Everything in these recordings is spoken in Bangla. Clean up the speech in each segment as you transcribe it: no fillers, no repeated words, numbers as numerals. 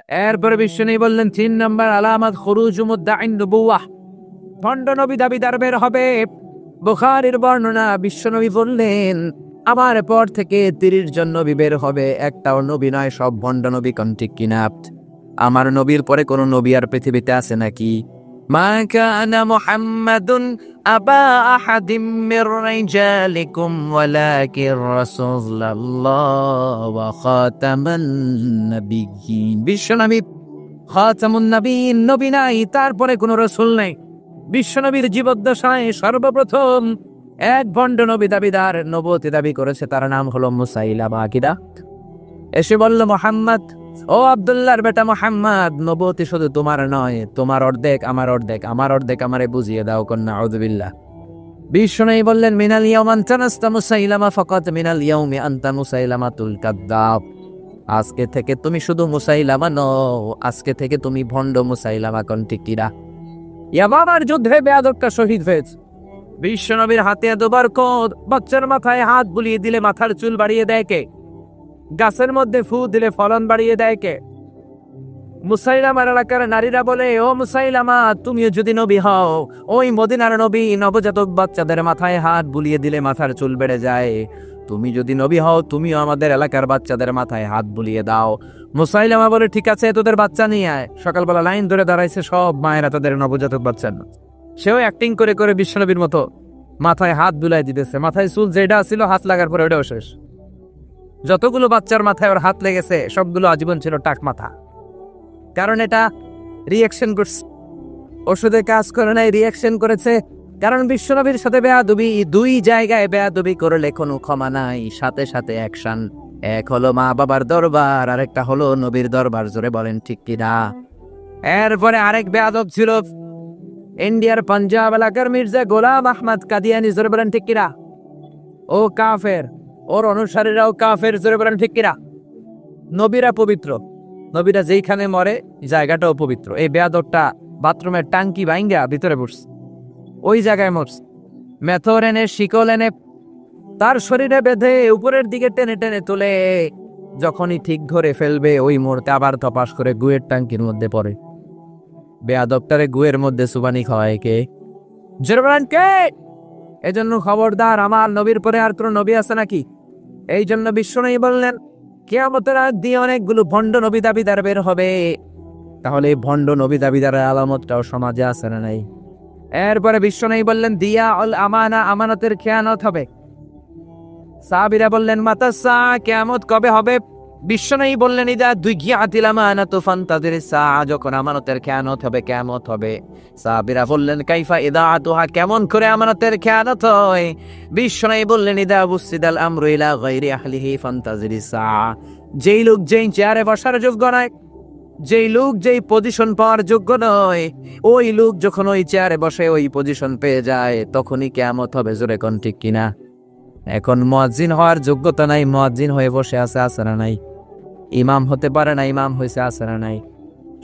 এরপরে বিশ্বনবী বললেন ৩ নম্বর আলামত খুরুজু মুদ্দাঈন নবুওয়াহ, ভণ্ড নবী দাবিদার বের হবে। বুখারীর বর্ণনা, বিশ্বনবী বললেন আমার পর থেকে ৩০ জন নবী বের হবে, একটাও নবী নয়, সব ভণ্ড নবী। কোন ঠিক কিনা? আমার নবীর পরে কোন নবী আর পৃথিবীতে আছে নাকি? মা কানা মুহাম্মাদুন আবা আহাদিম মির রিজালিকুম ওয়ালাকিন রাসূলুল্লাহ ওয়া খাতামান নাবিয়্যিন। বিশ্বনবী খাতামুন নবীন, নবী নাই, তারপরে কোন রাসূল নাই। বিশ্বনবীর জীবদ্দশায় সর্বপ্রথম এক ভণ্ড নবী দাবিদার নবুয়তি দাবি করেছে, তার নাম হলো মুসাইলামা। কিদা এসে বলল, মুহাম্মদ, ও আব্দুল্লাহর বেটা মুহাম্মদ, নবুয়তি শুধু তোমার নয়, তোমার অর্ধেক আমার অর্ধেক, আমার অর্ধেক আমারে বুঝিয়ে দাও। কন্যা আউযুবিল্লাহ। বিশ্বনবী বললেন, মিনাল ইয়াউম আনতা নাস্তা মুসাইলামা ফাকাত মিনাল ইয়াউমি আনতা মুসাইলামাতুল কাযযাব। আজকে থেকে তুমি শুধু মুসাইলামা নও, আজকে থেকে তুমি ভণ্ড মুসাইলামা। কোন ঠিক কিনা? ইয়ামামার যুদ্ধে বেয়াদবটা শহীদ হয়েছে। বিশ্বনবীর হাতে দুবার কোদ, বাচ্চার মাথায় হাত বুলিয়ে দিলে মাথার চুল বাড়িয়ে দেয় কে? গাছের মধ্যে ফু দিলে ফলন বাড়িয়ে দেয় কে? মুসাইলামার এলাকার নারীরা বলে, ও মুসাইলামা, তুমিও যদি নবী হও, ওই মদিনার নবী নবজাতক বাচ্চাদের মাথায় হাত বুলিয়ে দিলে মাথার চুল বেড়ে যায়। তুমি যদি নবী হও, তুমিও আমাদের এলাকার বাচ্চাদের মাথায় হাত বুলিয়ে দাও। মুসাইলামা বলে, ঠিক আছে, তোদের বাচ্চা নিয়ে আয়। সকালবেলা লাইন ধরে দাঁড়াইছে সব মায়েরা তাদের নবজাতক বাচ্চার। সেও অ্যাক্টিং করে করে বিশ্বনবীর মতো মাথায় হাত বুলাই দিতেছে। মাথায় চুল যেটা ছিল, হাত লাগার পরে ওটাও শেষ। যতগুলো বাচ্চার মাথায় ওর হাত লেগেছে সবগুলো আজীবন ছিল টাক মাথা। কারণ এটা রিয়াকশন করছে, ওষুধে কাজ করে নাই, রিয়াকশন করেছে। কারণ বিশ্বনবীর সাথে বেয়াদবি, দুই জায়গায় বেয়াদবি করলে কোনো ক্ষমা নাই, সাথে সাথে অ্যাকশন। এক হলো মা বাবার দরবার, আরেকটা হলো নবীর দরবার। জোরে বলেন ঠিক কিনা? এরপরে আরেক বেয়াদব ছিল ইন্ডিয়ার পাঞ্জাব এলাকার মির্জা গোলাম আহমদ কাদিয়ানি। জোরে বলেন ঠিক কিনা? ও কাফের, ওর অনুসারীরাও কাফের। জোরে বলেন ঠিক কিনা? নবীরা পবিত্র, নবীরা যেইখানে মরে জায়গাটাও পবিত্র। এই বেয়াদবটা বাথরুমের টাঙ্কি ভাঙ্গা ভিতরে বসছে, ওই জায়গায় মরছে। মেথর এনে, শিকল এনে তার শরীরে বেঁধে উপরের দিকে টেনে টেনে তুলে যখনই ঠিক ধরে ফেলবে, ওই মুহূর্তে আবার তপাস করে গুয়ের টাঙ্কির মধ্যে পড়ে। বেয়াদবটারে গুয়ের মধ্যে সুবানি খাওয়ায় কে? জোরে বলেন কে? এজন্য খবরদার, আমার নবীর পরে আর কোন নবী আছে নাকি? এই জন্য বিশ্বনবী বললেন, কিয়ামতের আগ দিয়ে অনেকগুলো ভণ্ড নবী দাবিদার বের হবে। তাহলে এই ভণ্ড নবী দাবিদারের আলামতটাও সমাজে আছে না নাই? এরপরে বিশ্বনবী বললেন, দিয়া অল আমানা, আমানতের খেয়ানত হবে। সাহাবীরা বললেন, মাতাসা, কিয়ামত কবে হবে? বিশ্বনবী বললেন, ইদা দুইগিয়াতিল আমানাতু ফান্তাজির সাআ, যখন আমানতের খেয়ানত হবে, কিয়ামত হবে। সাহাবীরা বললেন, কাইফা ইদাআতুহা, কেমন করে আমানতের খেয়ানত হয়? বিশ্বনবী বললেন, ইদা বুসিদাল আমরু ইলা গায়রি আহলিহি ফান্তাজির সাআ, যেই লোক যেই চেয়ারে বসার যোগ্য নয়, যেই লোক যেই পজিশন পাওয়ার যোগ্য নয়, ওই লোক যখন ওই চেয়ারে বসে ওই পজিশন পেয়ে যায়, তখনই কিয়ামত হবে। জোরে কোন ঠিক কিনা? এখন মুয়াজ্জিন হওয়ার যোগ্যতা নাই, মুয়াজ্জিন হয়ে বসে আছে, আছে না নাই? ইমাম হতে পারে না, ইমাম হয়েছে, আছে না নাই?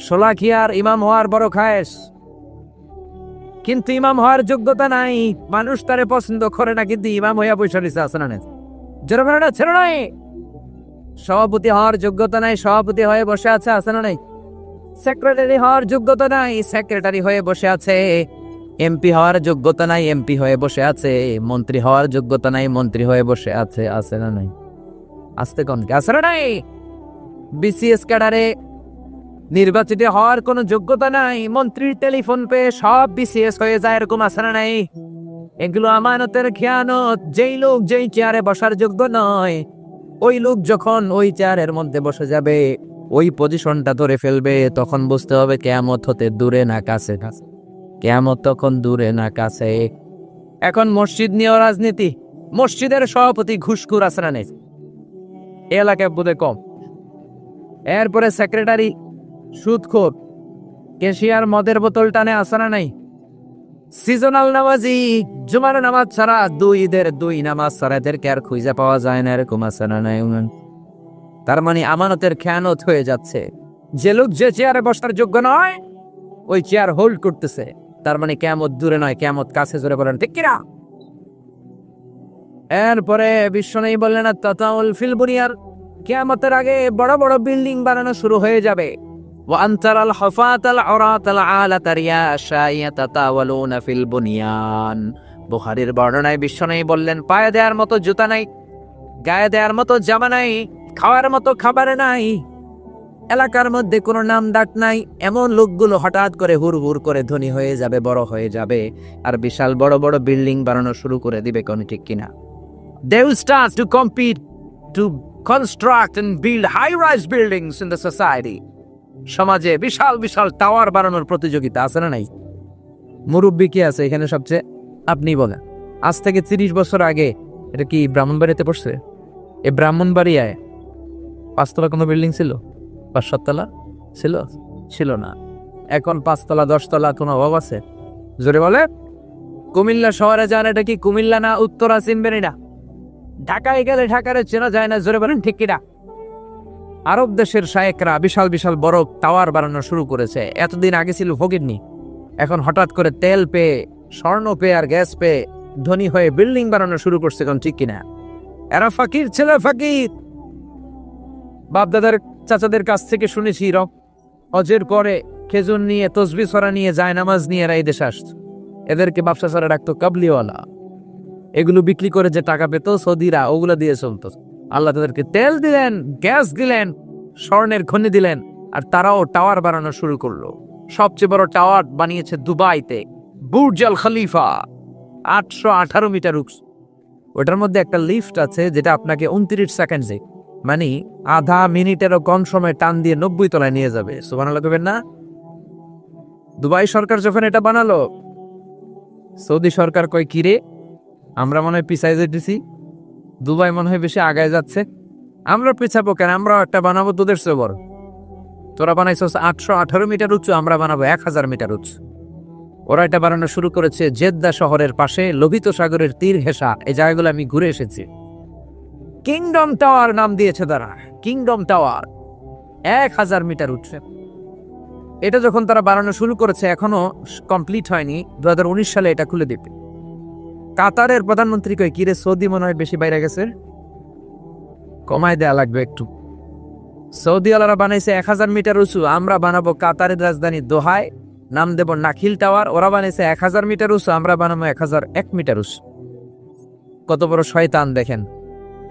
শোলাকিয়ার ইমাম হওয়ার বড় খায়েশ, কিন্তু ইমাম হওয়ার যোগ্যতা নাই। মানুষ তারে পছন্দ করে না, কিন্তু ইমাম হইয়া বসে রয়েছে, আছে না নাই? জোরে বলে না, ছেড়ে নাই। সভাপতি হওয়ার যোগ্যতা নাই, সভাপতি হয়ে বসে আছে, আছে না নাই? সেক্রেটারি হওয়ার যোগ্যতা নাই, সেক্রেটারি হয়ে বসে আছে। এমপি হওয়ার যোগ্যতা নাই, এমপি হয়ে বসে আছে। মন্ত্রী হওয়ার যোগ্যতা নাই, মন্ত্রী হয়ে বসে আছে, আছে না নাই? আসতে কোন আছে না নাই? বিসিএস ক্যাডারে নির্বাচিত হওয়ার কোনো যোগ্যতা নাই, মন্ত্রীর টেলিফোন পেয়ে সব বিসিএস হয়ে যায়, এরকম আছে না নাই? এগুলো আমানতের খেয়ানত। যেই লোক যেই চেয়ারে বসার যোগ্য নয়, ওই লোক যখন ওই চেয়ারের মধ্যে বসে যাবে, ওই পজিশনটা ধরে ফেলবে, তখন বুঝতে হবে কিয়ামত হতে দূরে না কাছে। কিয়ামত তখন দূরে না কাছে। এখন মসজিদ নিয়ে রাজনীতি, মসজিদের সভাপতি ঘুষখোর, আছে না নেই? এলাকায় বোধে কম। এরপরে সেক্রেটারি সুদখোর, ক্যাশিয়ার মদের বোতল টানে, আছে না নাই? সিজনাল নামাজি, জুমার নামাজ ছাড়া ঈদের দুই নামাজ ছাড়া এদেরকে আর খুঁজে পাওয়া যায় না, এরকম আছে না নাই? তার মানে আমানতের খেয়ানত হয়ে যাচ্ছে। যে লোক যে চেয়ারে বসার যোগ্য নয়, ওই চেয়ার হোল্ড করতেছে, তার মানে কিয়ামত দূরে নয়, কিয়ামত কাছে। জোরে বলেন ঠিক কিনা? এরপরে বিশ্বনবী বললেন, তাতাউল ফিল বুনিয়ার, কিয়ামতের আগে বড় বড় বিল্ডিং বানানো শুরু হয়ে যাবে। وأن ترى الحفاة العراة العالة رياشا يتطاولون في البنيان। বুখারীর বর্ণনায় বিশ্বনবী বললেন, পায়ে দেওয়ার মতো জুতা নাই, গায়ে দেওয়ার মতো জামা নাই, খাওয়ার মতো খাবার নাই, এলাকার মধ্যে কোনো নাম ডাক নাই। এমন লোকগুলো হঠাৎ করে হুড় হুড় করে ধনী হয়ে যাবে, বড় হয়ে যাবে, আর বিশাল বড় বড় বিল্ডিং বানানো শুরু করে দিবে। কোন ঠিক কিনা? They will start to compete to construct and build high-rise buildings in the society. সমাজে বিশাল বিশাল টাওয়ার বানানোর প্রতিযোগিতা আছে না নাই? মুরব্বী কি আছে এখানে সবচেয়ে? আপনি বলেন। আজ থেকে 30 বছর আগে এটা কি ব্রাহ্মণবাড়িয়াতে পড়ছে? এই ব্রাহ্মণবাড়িয়ায় 5 তলা কোনো বিল্ডিং ছিল? 5-7 তলা ছিল? ছিল না। এখন 5 তলা 10 তলা কোনো অভাব আছে? জোরে বলে। কুমিল্লা শহরে যান, এটা কি কুমিল্লা না উত্তরা? চিনবেনই না। ঢাকায় গেলে ঢাকারে চেনা যায় না। জোরে বলেন ঠিক কিনা? আরব দেশের শায়েকরা বিশাল বিশাল বড় টাওয়ার বানানো শুরু করেছে। এতদিন আগে ছিল ফকিরনি, এখন হঠাৎ করে তেল পেয়ে, স্বর্ণ পেয়ে আর গ্যাস পেয়ে ধনী হয়ে বিল্ডিং বানানো শুরু করছে। কোন ঠিক কিনা? এরা ফকির ছেলে, ফকির। বাপদাদার চাচাদের কাছ থেকে শুনেছি হজের পরে খেজুর নিয়ে, তসবিহ ছড়া নিয়ে, জায়নামাজ নিয়ে এরা এই দেশে আসতো। এদেরকে ব্যবসা ছাড়া রাখতো কাবলিওয়ালা। এগুলো বিক্রি করে যে টাকা পেত সৌদিরা, ওগুলো দিয়ে চলতো। আল্লাহ তাদেরকে তেল দিলেন, গ্যাস দিলেন, স্বর্ণের খনি দিলেন, আর তারাও টাওয়ার বানানো শুরু করলো। সবচেয়ে বড় টাওয়ার বানিয়েছে দুবাইতে, বুর্জ আল খলিফা, 818 মিটার উঁচু। ওটার মধ্যে একটা লিফট আছে যেটা আপনাকে 29 সেকেন্ডে, মানে আধা মিনিটেরও কম সময় টান দিয়ে 90 তলায় নিয়ে যাবে। সুবহানাল্লাহ কইবেন না? দুবাই সরকার যখন এটা বানালো, সৌদি সরকার কয়, কিরে আমরা মনে হয় পিছাই যেতেছি, দুবাই মনে হয় বেশি আগায় যাচ্ছে, আমরা পিছাবো কেন? আমরাও একটা বানাবো তোদের চেয়ে বড়। তোরা বানাইছস 818 মিটার উঁচু, আমরা বানাবো 1000 মিটার উঁচু। ওরা এটা বানানো শুরু করেছে জেদ্দা শহরের পাশে, লোহিত সাগরের তীর ঘেঁষা। এই জায়গাগুলো আমি ঘুরে এসেছি। কিংডম টাওয়ার নাম দিয়েছে তারা, কিংডম টাওয়ার, 1000 মিটার উঁচু। এটা যখন তারা বানানো শুরু করেছে, এখনো কমপ্লিট হয়নি, 2019 সালে এটা খুলে দিবে। কাতারের প্রধানমন্ত্রী কয়, কিরে সৌদি মনে হয় বেশি বাইরে গেছে, কমায় দেয়া লাগবে একটু। সৌদি আলারা বানাইছে 1000 মিটার উঁচু, আমরা বানাবো কাতারের রাজধানী দোহায়, নাম দেব নাখিল টাওয়ার। ওরা বানাইছে 1000 মিটার উঁচু, আমরা বানাবো 1001 মিটার উঁচু। কত বড় শয়তান দেখেন!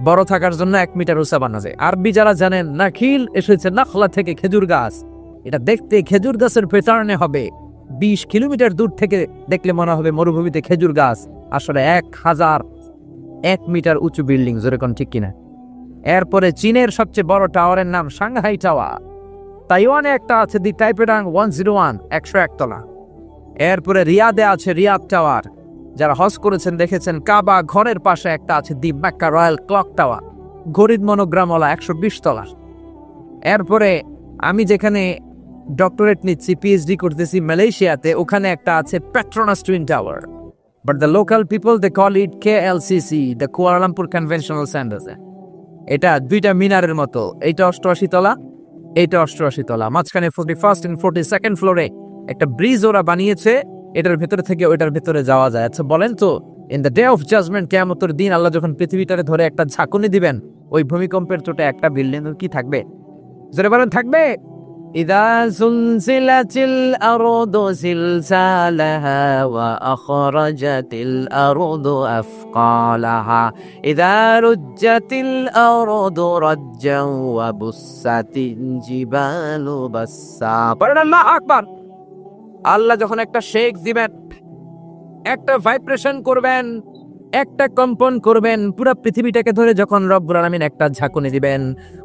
বড় থাকার জন্য 1 মিটার উঁচা বানা যায়। আরবি যারা জানেন, নাখিল এসেছে নাখলা থেকে, খেজুর গাছ। এটা দেখতে খেজুর গাছের পেটার্নে হবে। 20 কিলোমিটার দূর থেকে দেখলে মনে হবে মরুভূমিতে খেজুর গাছ, আসলে 1001 মিটার উঁচু বিল্ডিং। জোরে কোন ঠিক কিনা? এরপরে চীনের সবচেয়ে বড় টাওয়ারের নাম সাংহাই টাওয়ার। তাইওয়ানে একটা আছে দি টাইপেডাং 101, 101 তলা। এরপরে রিয়াদে আছে রিয়াদ টাওয়ার। যারা হজ করেছেন দেখেছেন, কাবা ঘরের পাশে একটা আছে দি মক্কা রয়্যাল ক্লক টাওয়ার, ঘড়ির মনোগ্রামওয়ালা, 120 তলা। এরপরে আমি যেখানে ডক্টরেট নিচ্ছি, পিএইচডি করতেছি মালয়েশিয়াতে, ওখানে একটা আছে Petronas twin tower, but the local people they call it KLCC, the Kuala Lumpur conventional centre. এটা 2টা মিনারের মতো। এইটা 88 তলা, এইটা 88 তলা। মাঝখানে 41st and 42nd ফ্লোরে একটা ব্রিজ ওরা বানিয়েছে, এটার ভেতরে থেকে ওইটার ভেতরে যাওয়া যায়। আচ্ছা বলেন তো, in the day of judgement, কিয়ামতের দিন আল্লাহ যখন পৃথিবীটারে ধরে একটা ঝাঁকুনি দিবেন, ওই ভূমিকম্পের চোটে একটা বিল্ডিং কি থাকবে? জোরে বলেন, থাকবে? ইদা জুলজিলাতিল আরদু জিলজালাহা ওয়া আখরাজাতিল আরদু আফকালাহা ইদা রুজ্জাতিল আরদু রাজ্জান ওয়া বুসাতিল জিবালু বাসসা। পড়েন আল্লাহু আকবার। আল্লাহ যখন একটা শেক দিবেন, একটা ভাইব্রেশন করবেন, একটা কম্পন করবেন, পুরো পৃথিবীটাকে ধরে যখন রব্বুল আলামিন একটা ঝাঁকুনি দিবেন,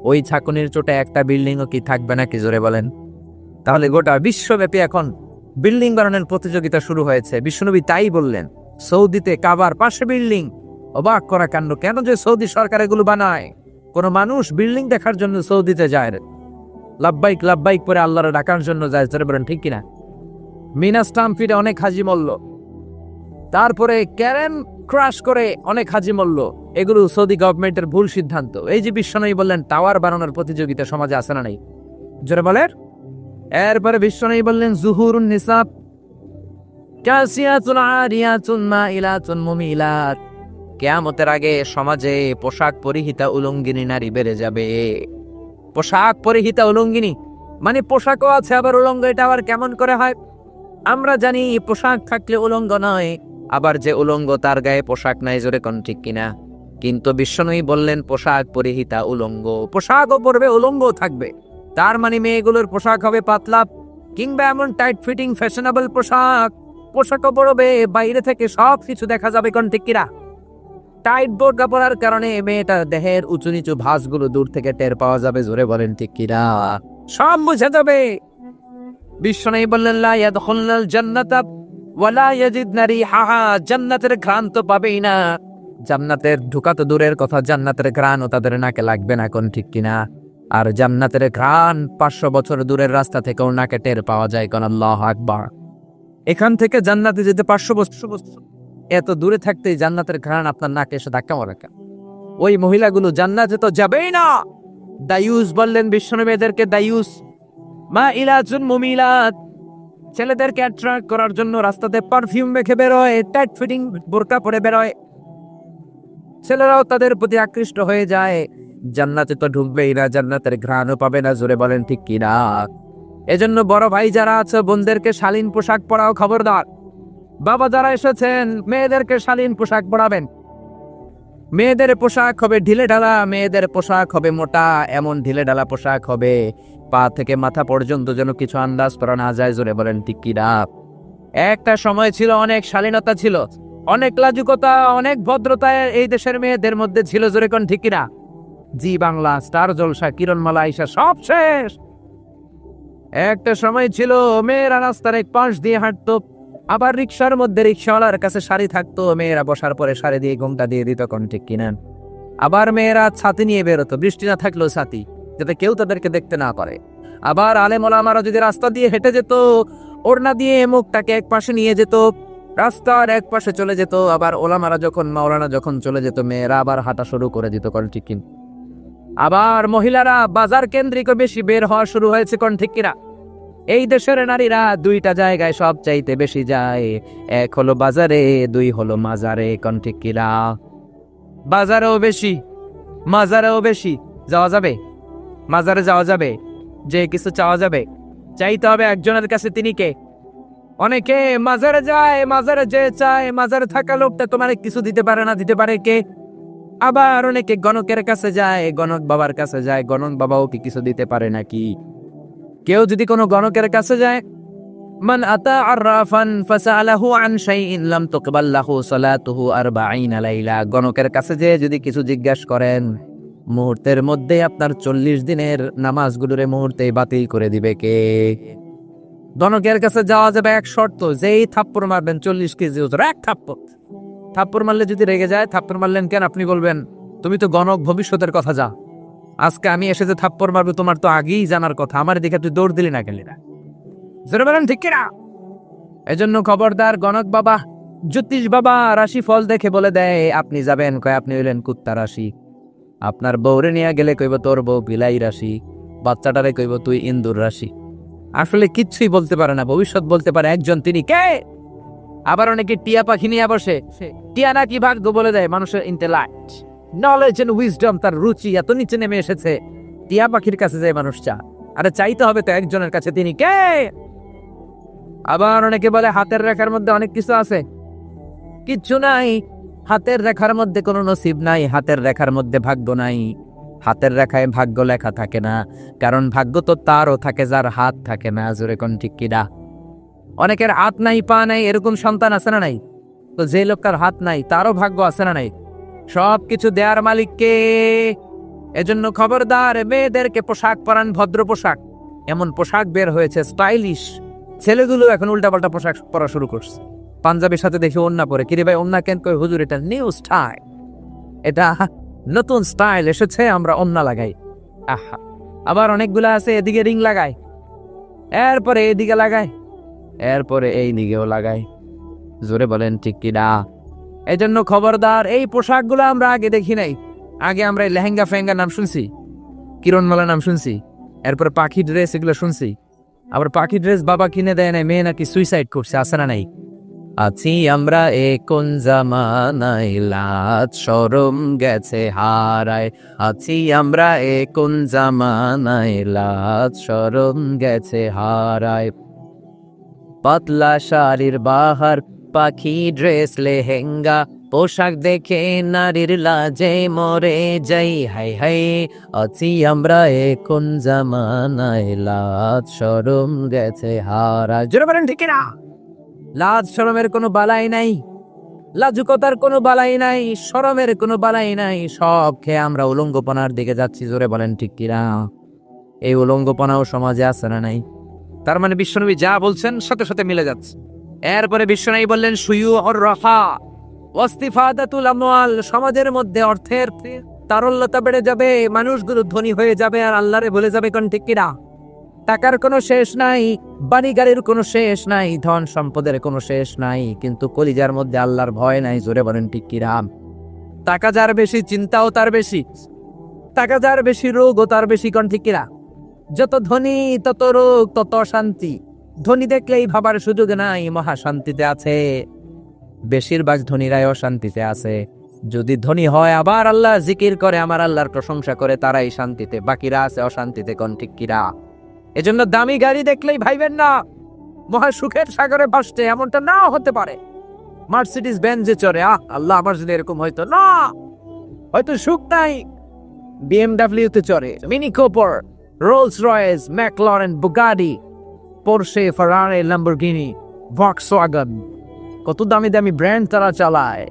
ওই ঝাঁকুনির চোটে একটা বিল্ডিংও কি থাকবে নাকি? জোরে বলেন। তাহলে গোটা বিশ্বব্যাপী এখন বিল্ডিং বানানোর প্রতিযোগিতা শুরু হয়েছে। বিশ্বনবী তাই বললেন, সৌদিতে কাবার পাশে বিল্ডিং। অবাক করা কাণ্ড! কেন যে সৌদি সরকার এগুলো বানায়? কোন মানুষ বিল্ডিং দেখার জন্য সৌদিতে যায়? লাব্বাইক লাব্বাইক করে আল্লাহর ডাকার জন্য যায়। জোরে বলেন ঠিক কিনা? মিনা স্টাম্পিডে অনেক হাজি মল্ল, তারপরে ক্যারেন ক্রাশ করে অনেক হাজি মল্ল। এগুলো সৌদি গভর্নমেন্টের ভুল সিদ্ধান্ত। এই যে বিশ্বনবী বললেন টাওয়ার বানানোর প্রতিযোগিতা সমাজে আছে না নাই? জোরে বলেন। এরপরে বিশ্বনবী বললেন জুহুরুন নিসাব কাসিয়াতুন আরিয়াতুন মাইলাতুন মুমিলাত। কিয়ামতের আগে সমাজে পোশাক পরিহিতা উলঙ্গিনী নারী বেড়ে যাবে। পোশাক পরিহিতা উলঙ্গিনী মানে পোশাকও আছে আবার উলঙ্গ, এটা আবার কেমন করে হয়? আমরা জানি পোশাক থাকলে উলঙ্গ নয়, আবার যে উলঙ্গ তার গায়ে পোশাক নাই, জোরে কোন ঠিক কিনা? কিন্তু বিশ্বনবী বললেন পোশাক পরিহিতা উলঙ্গ, পোশাকও পরবে উলঙ্গ থাকবে। তার মানে মেয়েগুলোর পোশাক হবে পাতলা কিংবা এমন টাইট ফিটিং ফ্যাশনেবল পোশাকও পরবে, বাইরে থেকে সব কিছু দেখা যাবে, কোন ঠিক কিনা? টাইট বোরকা পরার কারণে মেয়েটার দেহের উঁচু নিচু ভাঁজগুলো দূর থেকে টের পাওয়া যাবে, জোরে বলেন ঠিক কিনা? সব বুঝে যাবে। বিশ্বনবী বললেন লা ইয়াদখুলনাল জান্নাতা ওয়ালা ইয়াজিদনা রিহাহা, জান্নাতের ঘ্রাণ তো পাবেই না, জান্নাতের ঢোকা তো দূরের কথা, জান্নাতের ঘ্রাণও তাদের নাকে লাগবে না, কোন ঠিক কিনা? আর জান্নাতের ঘ্রাণ 500 বছর দূরের রাস্তা থেকেও নাকে টের পাওয়া যায়, কোন আল্লাহু আকবার। এখান থেকে জান্নাতে যেতে 500 বছর, এত দূরে থাকতেই জান্নাতের ঘ্রাণ আপনার নাকে এসে ধাক্কা মারে। ওই মহিলাগুলো জান্নাতে তো যাবেই না। দায়ুস বললেন বিশ্বনবী এদেরকে, দায়ুস মা ইলাজুন মুমিলাত, ছেলেদেরকে অ্যাট্রাক্ট করার জন্য রাস্তাতে পারফিউম মেখে বেরোয়, টাইট ফিটিং বোরকা পরে বেরোয়, ছেলেরাও তাদের প্রতি আকৃষ্ট হয়ে যায়। জান্নাতে তো ঢুকবেই না, জান্নাতের ঘ্রাণও পাবে না, জোরে বলেন ঠিক কিনা? এজন্য বড় ভাই যারা আছে বোনদেরকে শালীন পোশাক পরাও, খবরদার। বাবা যারা এসেছেন মেয়েদেরকে শালীন পোশাক পরাবেন। মেয়েদের পোশাক হবে ঢিলে ঢালা, মেয়েদের পোশাক হবে মোটা, এমন ঢিলে ঢালা পোশাক হবে পা থেকে মাথা পর্যন্ত যেন কিছু আন্দাজ করা না যায়, জোরে বলেন ঠিক কিনা? একটা সময় ছিল অনেক শালীনতা ছিল, অনেক লাজুকতা, অনেক ভদ্রতা এই দেশের মেয়েদের মধ্যে ছিল, জোরে কোন ঠিক কিনা? জি বাংলা, স্টার জলসা, কিরণমালা, আইসা সব শেষ। একটা সময় ছিল মেয়েরা রাস্তার এক পাশ দিয়ে হাঁটতো, আবার রিক্সার মধ্যে রিক্সাওয়ালার কাছে শাড়ি থাকতো, মেয়েরা বসার পরে শাড়ি দিয়ে ঘোমটা দিয়ে দিত, কোন ঠিক কিনা? আবার মেয়েরা ছাতি নিয়ে বেরোতো, বৃষ্টি না থাকলেও ছাতি, যাতে কেউ তাদেরকে দেখতে না পারে। আবার আলেম ওলামারা যদি রাস্তা দিয়ে হেঁটে যেত, ওড়না দিয়ে মুখটাকে এক পাশে নিয়ে যেত, রাস্তার এক পাশে চলে যেত। আবার ওলামারা যখন, মাওলানা যখন চলে যেত, মেয়েরা আবার হাঁটা শুরু করে দিত, কোন ঠিক কিনা? আবার মহিলারা বাজার কেন্দ্রিক বেশি বের হওয়া শুরু হয়েছে, কোন ঠিক কিনা? এই দেশের নারীরা দুইটা জায়গায় সব চাইতে বেশি যায়, এক হলো বাজারে, দুই হলো মাজারে, কোন ঠিক কিনা? বাজারেও বেশি, মাজারেও বেশি। যাওয়া যাবে, মাজারে যাওয়া যাবে, যে কিছু চাওয়া যাবে, চাইতে হবে একজনের কাছে, তিনি কে? অনেকে মাজারে যায়, মাজারে যে চায়, মাজারে থাকা লোকটা তোমার কিছু দিতে পারে না, দিতে পারে কে? আবার অনেকে গণকের কাছে যায়, গণক বাবার কাছে যায়, গণক বাবাও কি কিছু দিতে পারে নাকি? কেউ যদি কোনো গণকের কাছে যায়, মান আতা আররাফান ফাসালাহু আন শাইইন লাম তুকবাল লাহু সালাতুহু 40 লাইলা, গণকের কাছে যে যদি কিছু জিজ্ঞাসা করেন, মুহূর্তের মধ্যে আপনার 40 দিনের নামাজগুলোরে মুহূর্তেই বাতিল করে দিবে কে? গণকের কাছে যাওয়া যাবে এক শর্ত, যেই থাপ্পড় মারবেন 40 কেজি ওজন, এক থাপ্পড় মারলে যদি রেগে যায়, থাপ্পড় মারলেন কেন আপনি বলবেন, তুমি তো গণক, ভবিষ্যতের কথা যা, আজকে আমি এসে যে থাপ্পড় মারবো তোমার তো আগেই জানার কথা, আমার দিকে তুই দৌড় দিলি না, গেলি না, জোরে বলেন ঠিক কিনা? এজন্য খবরদার, গণক বাবা, জ্যোতিষ বাবা রাশি ফল দেখে বলে দেয় আপনি যাবেন, কয় আপনি হইলেন কুত্তা রাশি, আপনার বউরে নিয়ে গেলে কইব তোর বউ বিলাই রাশি, বাচ্চাটারে কইব তুই ইন্দুর রাশি। আসলে কিচ্ছুই বলতে পারে না, ভবিষ্যৎ বলতে পারে একজন, তিনি কে? আবার অনেকে টিয়া পাখি নিয়ে বসে, টিয়া নাকি ভাগ্য বলে দেয়। মানুষের ইন্টেলেক্ট, নলেজ এন্ড উইজডম, তার রুচি এত নিচে নেমে এসেছে, টিয়া পাখির কাছে যায় মানুষ চা। আরে চাইতে হবে তো একজনের কাছে, তিনি কে? আবার অনেকে বলে হাতের রেখার মধ্যে অনেক কিছু আছে, কিচ্ছু নাই, হাতের রেখার মধ্যে কোনো নসিব নাই, হাতের রেখার মধ্যে ভাগ্য নাই, হাতের রেখায় ভাগ্য লেখা থাকে না, কারণ ভাগ্য তো তারও থাকে যার হাত থাকে না, জোরে কোন ঠিক কিনা? অনেকের হাত নাই, পা নাই, এরকম সন্তান আছে না নাই? তো যে লোকটার হাত নাই তারও ভাগ্য আছে না নাই? সব কিছু দেয়ার মালিক কে? এজন্য খবরদার, মেয়েদেরকে পোশাক পরান, ভদ্র পোশাক। এমন পোশাক বের হয়েছে স্টাইলিশ, ছেলেগুলো এখন উল্টাপাল্টা পোশাক পরা শুরু করছে। পাঞ্জাবির সাথে দেখি ওন্না পরে, কিরে ভাই ওন্না কেন? কই হুজুর এটা নিউ স্টাইল, এটা নতুন স্টাইল এসেছে, আমরা ওন্না লাগাই। আহা, আবার অনেকগুলা আছে এদিকে রিং লাগায়, এরপরে এদিকে লাগায়, এরপরে এই দিকেও লাগায়, জোরে বলেন ঠিক কিনা? এজন্য খবরদার, এই পোশাকগুলো আমরা আগে দেখি নাই। আগে আমরা লেহেঙ্গা ফেহেঙ্গা নাম শুনছি, কিরণমালা নাম শুনছি, এরপরে পাখি ড্রেস এগুলো শুনছি। আবার পাখি ড্রেস বাবা কিনে দেয় নাই, মেয়ে নাকি সুইসাইড করছে, আছে না নাই? আছি আমরা এ কোন জামানায়, লাজ শরম গেছে হারায়। আছি আমরা এ কোন জামানায়, লাজ শরম গেছে হারায়। পাতলা শাড়ির বাহার, পাখি ড্রেস লেহেঙ্গা, পোশাক দেখে নারীর লাজে মরে যাই। হাই হাই, আছি আমরা এ কোন জামানায়, লাজ শরম গেছে হারায়। জোরে বলেন ঠিক না? লাজ শরমের কোনো বালাই নাই, লাজুকতার কোনো বালাই নাই, শরমের কোনো বালাই নাই, সব খেয়ে আমরা উলঙ্গপনার দিকে যাচ্ছি। জোরে বলেন ঠিক কিনা? এই উলঙ্গপনাও সমাজে আছে না নাই? তার মানে বিশ্বনবী যা বলছেন সাথে সাথে মিলে যাচ্ছে। এরপরে বিশ্বনবী বললেন সুয়ু অর রাফা ওয়াস্তিফাদাতুল আমওয়াল, সমাজের মধ্যে অর্থের তারল্যতা বেড়ে যাবে, মানুষগুলো ধনী হয়ে যাবে আর আল্লাহরে ভুলে যাবে। কোন ঠিক কিনা? টাকার কোনো শেষ নাই, বাড়ি গাড়ির কোনো শেষ নাই, ধন সম্পদের কোনো শেষ নাই, কিন্তু কলিজার মধ্যে আল্লাহর ভয় নাই। জোরে বলেন ঠিক কিনা? টাকা যার বেশি, চিন্তাও তার বেশি। টাকা যার বেশি, রোগও তার বেশি। কোন ঠিক কিনা? যত ধনী তত রোগ, তত অশান্তি। ধনী দেখলেই ভাবার সুযোগ নাই মহাশান্তিতে আছে। বেশিরভাগ ধনীরাই অশান্তিতে আছে। যদি ধনী হয় আবার আল্লাহ জিকির করে, আমার আল্লাহর প্রশংসা করে, তারাই শান্তিতে, বাকিরা আছে অশান্তিতে। কোন ঠিক কিনা? এজন্য দামি গাড়ি দেখলেই ভাইবেন না মহা সুখের সাগরে ভাসছে, এমনটা নাও হতে পারে। মার্সিডিজ বেঞ্জে চড়ে, আল্লাহ আমার যদি এরকম হয়তো, না, হয়তো সুখ নাই। বিএমডব্লিউ তে চড়ে, Mini Cooper, Rolls Royce, McLaren, Bugatti, Porsche, Ferrari, Lamborghini, Volkswagen, কত দামি দামি ব্র্যান্ড তারা চালায়।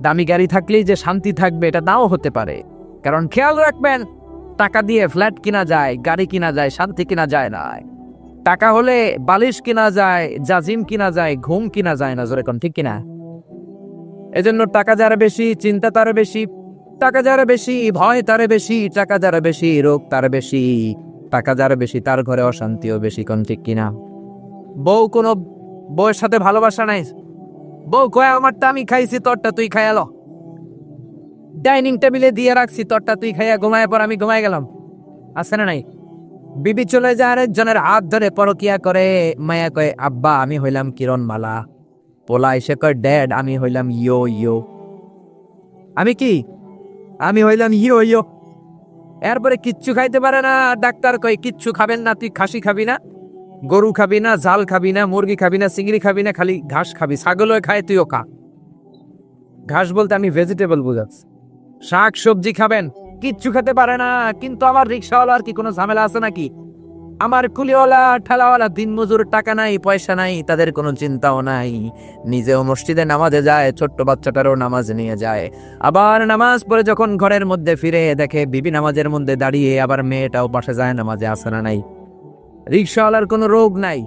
দামি গাড়ি থাকলেই যে শান্তি থাকবে এটা নাও হতে পারে। কারণ খেয়াল রাখবেন, টাকা দিয়ে ফ্ল্যাট কিনা যায়, গাড়ি কিনা যায়, শান্তি কিনা যায় না। টাকা হলে বালিশ কিনা যায়, জাজিম কিনা যায়, ঘুম কিনা যায় না। জোরে কোন ঠিক কিনা? এজন্য টাকা যারা বেশি, চিন্তা তার বেশি। টাকা যারা বেশি, ভয় তার বেশি। টাকা যারা বেশি, রোগ তার বেশি। টাকা যারা বেশি, তার ঘরে অশান্তিও বেশি। কোন ঠিক কিনা? কোনো বউয়ের সাথে ভালোবাসা নাই। বউ কয় আমারটা আমি খাইছি, তোরটা তুই খাইয়ালো। ডাইনিং টেবিলে দিয়ে রাখছি, তোরটা তুই খাইয়া ঘুমায় পর, আমি ঘুমায় গেলাম। আছে না নাই? বিবি চলে যায় আরেকজনের হাত ধরে পরকিয়া করে। মায়া কয় আব্বা আমি হইলাম কিরণ মালা। পোলা এসে কয় ড্যাড আমি হইলাম ইয়ো ইয়ো। আমি কি? আমি হইলাম ইয়ো ইয়ো। এরপরে কিচ্ছু খাইতে পারে না। ডাক্তার কয় কিচ্ছু খাবেন না, তুই খাসি খাবি না, গরু খাবি না, জাল খাবি না, মুরগি খাবি না, চিংড়ি খাবি না, খালি ঘাস খাবি। ছাগলও খায়, তুইও খা। ঘাস বলতে আমি ভেজিটেবল বুঝাচ্ছি। শাক সবজি খাবেন, কিচ্ছু খেতে পারে না। কিন্তু আমার রিক্সাওয়ালার কি কোনো ঝামেলা আছে নাকি? আমার কুলিওয়ালা, ঠেলাওয়ালা, দিনমজুর, টাকা নাই, পয়সা নাই, তাদের কোনো চিন্তাও নাই। নিজেও মসজিদে নামাজে যায়, ছোট্ট বাচ্চাটারও নামাজ নিয়ে যায়। আবার নামাজ পড়ে যখন ঘরের মধ্যে ফিরে দেখে বিবি নামাজের মধ্যে দাঁড়িয়ে, আবার মেয়েটাও পাশে যায় নামাজে। আসে না নাই? রিক্সাওয়ালার কোনো রোগ নাই,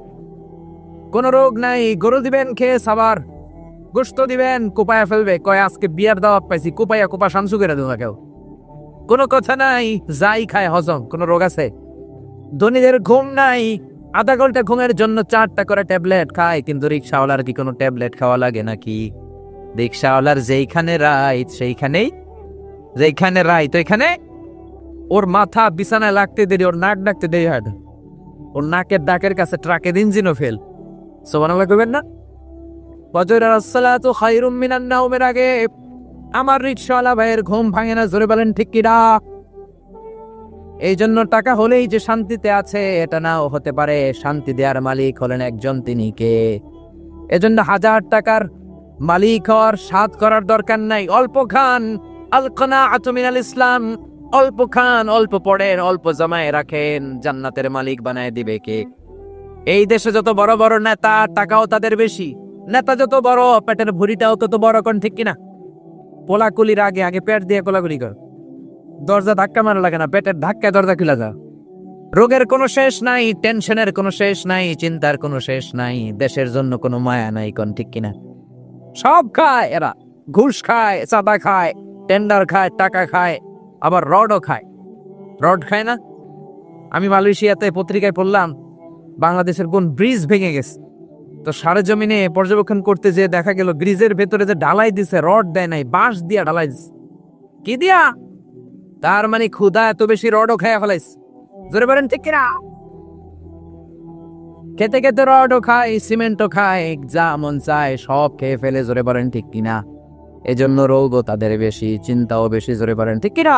কোনো রোগ নাই। গরু দিবেন খেয়ে সাবার, গোস্ত দিবেন কোপায়া ফেলবে, কয় আজকে বিয়ার দাওয়াত পাইছি, কোপায়া কোপা শামসু করে দেবো কেউ। কোনো কথা নাই, যাই খায় হজম। কোনো রোগ আছে? ধনীদের ঘুম নাই, আধা ঘন্টা ঘুমের জন্য 4টা করে ট্যাবলেট খায়। কিন্তু রিক্সাওয়ালার কি কোনো ট্যাবলেট খাওয়া লাগে নাকি? রিক্সাওয়ালার যেইখানে রাইত সেইখানেই, যেইখানে রাইত ওইখানে ওর মাথা বিছানায় লাগতে দেরি, ওর নাক ডাকতে দেরি হয় না। ওর নাকের ডাকের কাছে ট্রাকের ইঞ্জিনও ফেল। সুবহানাল্লাহ কইবেন না? ফজরের আসসালাতু খায়রুম মিনান নাওমের আগে আমার রিক্সাওয়ালা ভাইয়ের ঘুম ভাঙে না। জোরে বলেন ঠিক কিনা? এই জন্য টাকা হলেই যে শান্তিতে আছে এটা নাও হতে পারে। শান্তি দেওয়ার মালিক হলেন একজন, তিনি কে? এজন্য 1000 টাকার মালিক হওয়ার সাধ করার দরকার নাই। অল্প খান, আল কানাআতু মিনাল ইসলাম। অল্প খান, অল্প পড়েন, অল্প জমায়ে রাখেন, জান্নাতের মালিক বানায় দিবে কে? এই দেশে যত বড় বড় নেতা, টাকাও তাদের বেশি। নেতা যত বড়, পেটের ভুঁড়িটাও তত বড়। কোন ঠিক কিনা? কোলাকুলির আগে আগে পেট দিয়ে কোলাকুলি কর। দরজা ধাক্কা মারা লাগে না, পেটের ধাক্কায় দরজা খুলে যা। রোগের কোনো শেষ নাই, টেনশনের কোনো শেষ নাই, চিন্তার কোনো শেষ নাই, দেশের জন্য কোনো মায়া নাই। কোন ঠিক কিনা? সব খায় এরা, ঘুষ খায়, চাঁদা খায়, টেন্ডার খায়, টাকা খায়, আবার রডও খায়। রড খায় না? আমি মালয়েশিয়াতে পত্রিকায় পড়লাম বাংলাদেশের কোন ব্রিজ ভেঙে গেছে, তো সরেজমিনে পর্যবেক্ষণ করতে যে দেখা গেল ব্রিজের ভেতরে যে ঢালাই দিছে, রড দেয় নাই, বাঁশ দিয়া ঢালাই দিছে। কি দিয়া? তার মানে ক্ষুধা এত বেশি রডও খায়া ফেলাইছে। জোরে বলেন ঠিক কিনা? খেতে খেতে রডও খায়, সিমেন্টও খায়, যা মন চায় সব খেয়ে ফেলে, জোরে বলেন ঠিক কিনা? এজন্য রোগও তাদের বেশি, চিন্তাও বেশি, জোরে বলেন ঠিক কিনা?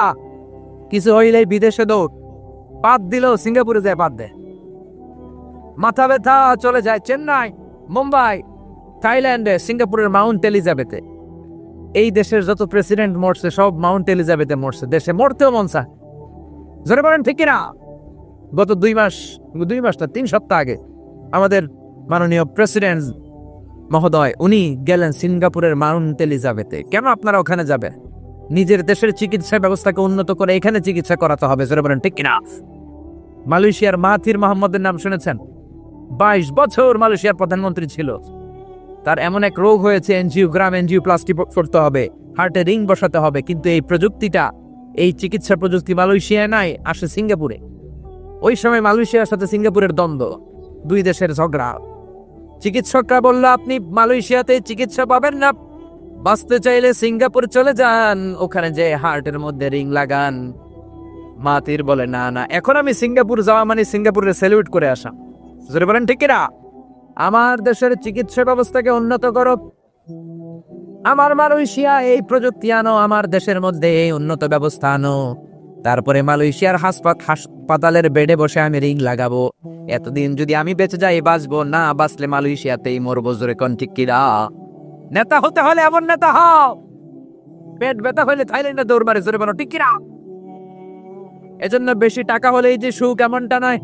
কিছু হইলেই বিদেশে দৌড়, বাদ দিল সিঙ্গাপুরে যায় বাদ দেয়, মাথা ব্যথা চলে যায় চেন্নাই, মুম্বাই, থাইল্যান্ডে, সিঙ্গাপুরের মাউন্ট এলিজাবেথে। এই দেশের যত প্রেসিডেন্ট মরছে সব মাউন্ট এলিজাবেথে মরছে, দেশে মরতেও মন চায়, জোরে বলেন ঠিক কিনা? গত 2 মাস না 3 সপ্তাহ আগে আমাদের মাননীয় প্রেসিডেন্ট মহোদয় উনি গেলেন সিঙ্গাপুরের মাউন্ট এলিজাবেথে। কেন আপনারা ওখানে যাবেন? নিজের দেশের চিকিৎসা ব্যবস্থাকে উন্নত করে এখানে চিকিৎসা করাতে হবে, জোরে বলেন ঠিক কিনা? মালয়েশিয়ার মাহাথির মোহাম্মদের নাম শুনেছেন? 22 বছর মালয়েশিয়ার প্রধানমন্ত্রী ছিল। তার এমন এক রোগ হয়েছে, এনজিওগ্রাম, এনজিওপ্লাস্টি করতে হবে, হার্টে রিং বসাতে হবে, কিন্তু এই প্রযুক্তিটা, এই চিকিৎসা প্রযুক্তি মালয়েশিয়ায় নাই, আসে সিঙ্গাপুরে। ওই সময় মালয়েশিয়ার সাথে সিঙ্গাপুরের দ্বন্দ্ব, 2 দেশের ঝগড়া। চিকিৎসকরা বলল আপনি মালয়েশিয়াতে চিকিৎসা পাবেন না, বাঁচতে চাইলে সিঙ্গাপুর চলে যান, ওখানে যে হার্টের মধ্যে রিং লাগান। মাহাথির বলে না না, এখন আমি সিঙ্গাপুর যাওয়া মানে সিঙ্গাপুরে স্যালুট করে আসা, জোরে বলেন ঠিক কিনা? আমার দেশের চিকিৎসা ব্যবস্থাকে উন্নত করো, আমার মালয়েশিয়া এই প্রযুক্তি আনো, আমার দেশের মধ্যে এই উন্নত ব্যবস্থা আনো, তারপরে মালয়েশিয়ার হাসপাতালের বেডে বসে আমি রিং লাগাবো। এতদিন যদি আমি বেঁচে যাই বাঁচবো, না বাঁচলে মালয়েশিয়াতেই মরবো, জোরে কোন ঠিক কিনা? নেতা হতে হলে এমন নেতা হও, পেট ব্যথা হলে থাইল্যান্ডে দৌড় মারে, জোরে বলো ঠিক কিনা? এজন্য বেশি টাকা হলেই যে সুখ এমনটা নয়,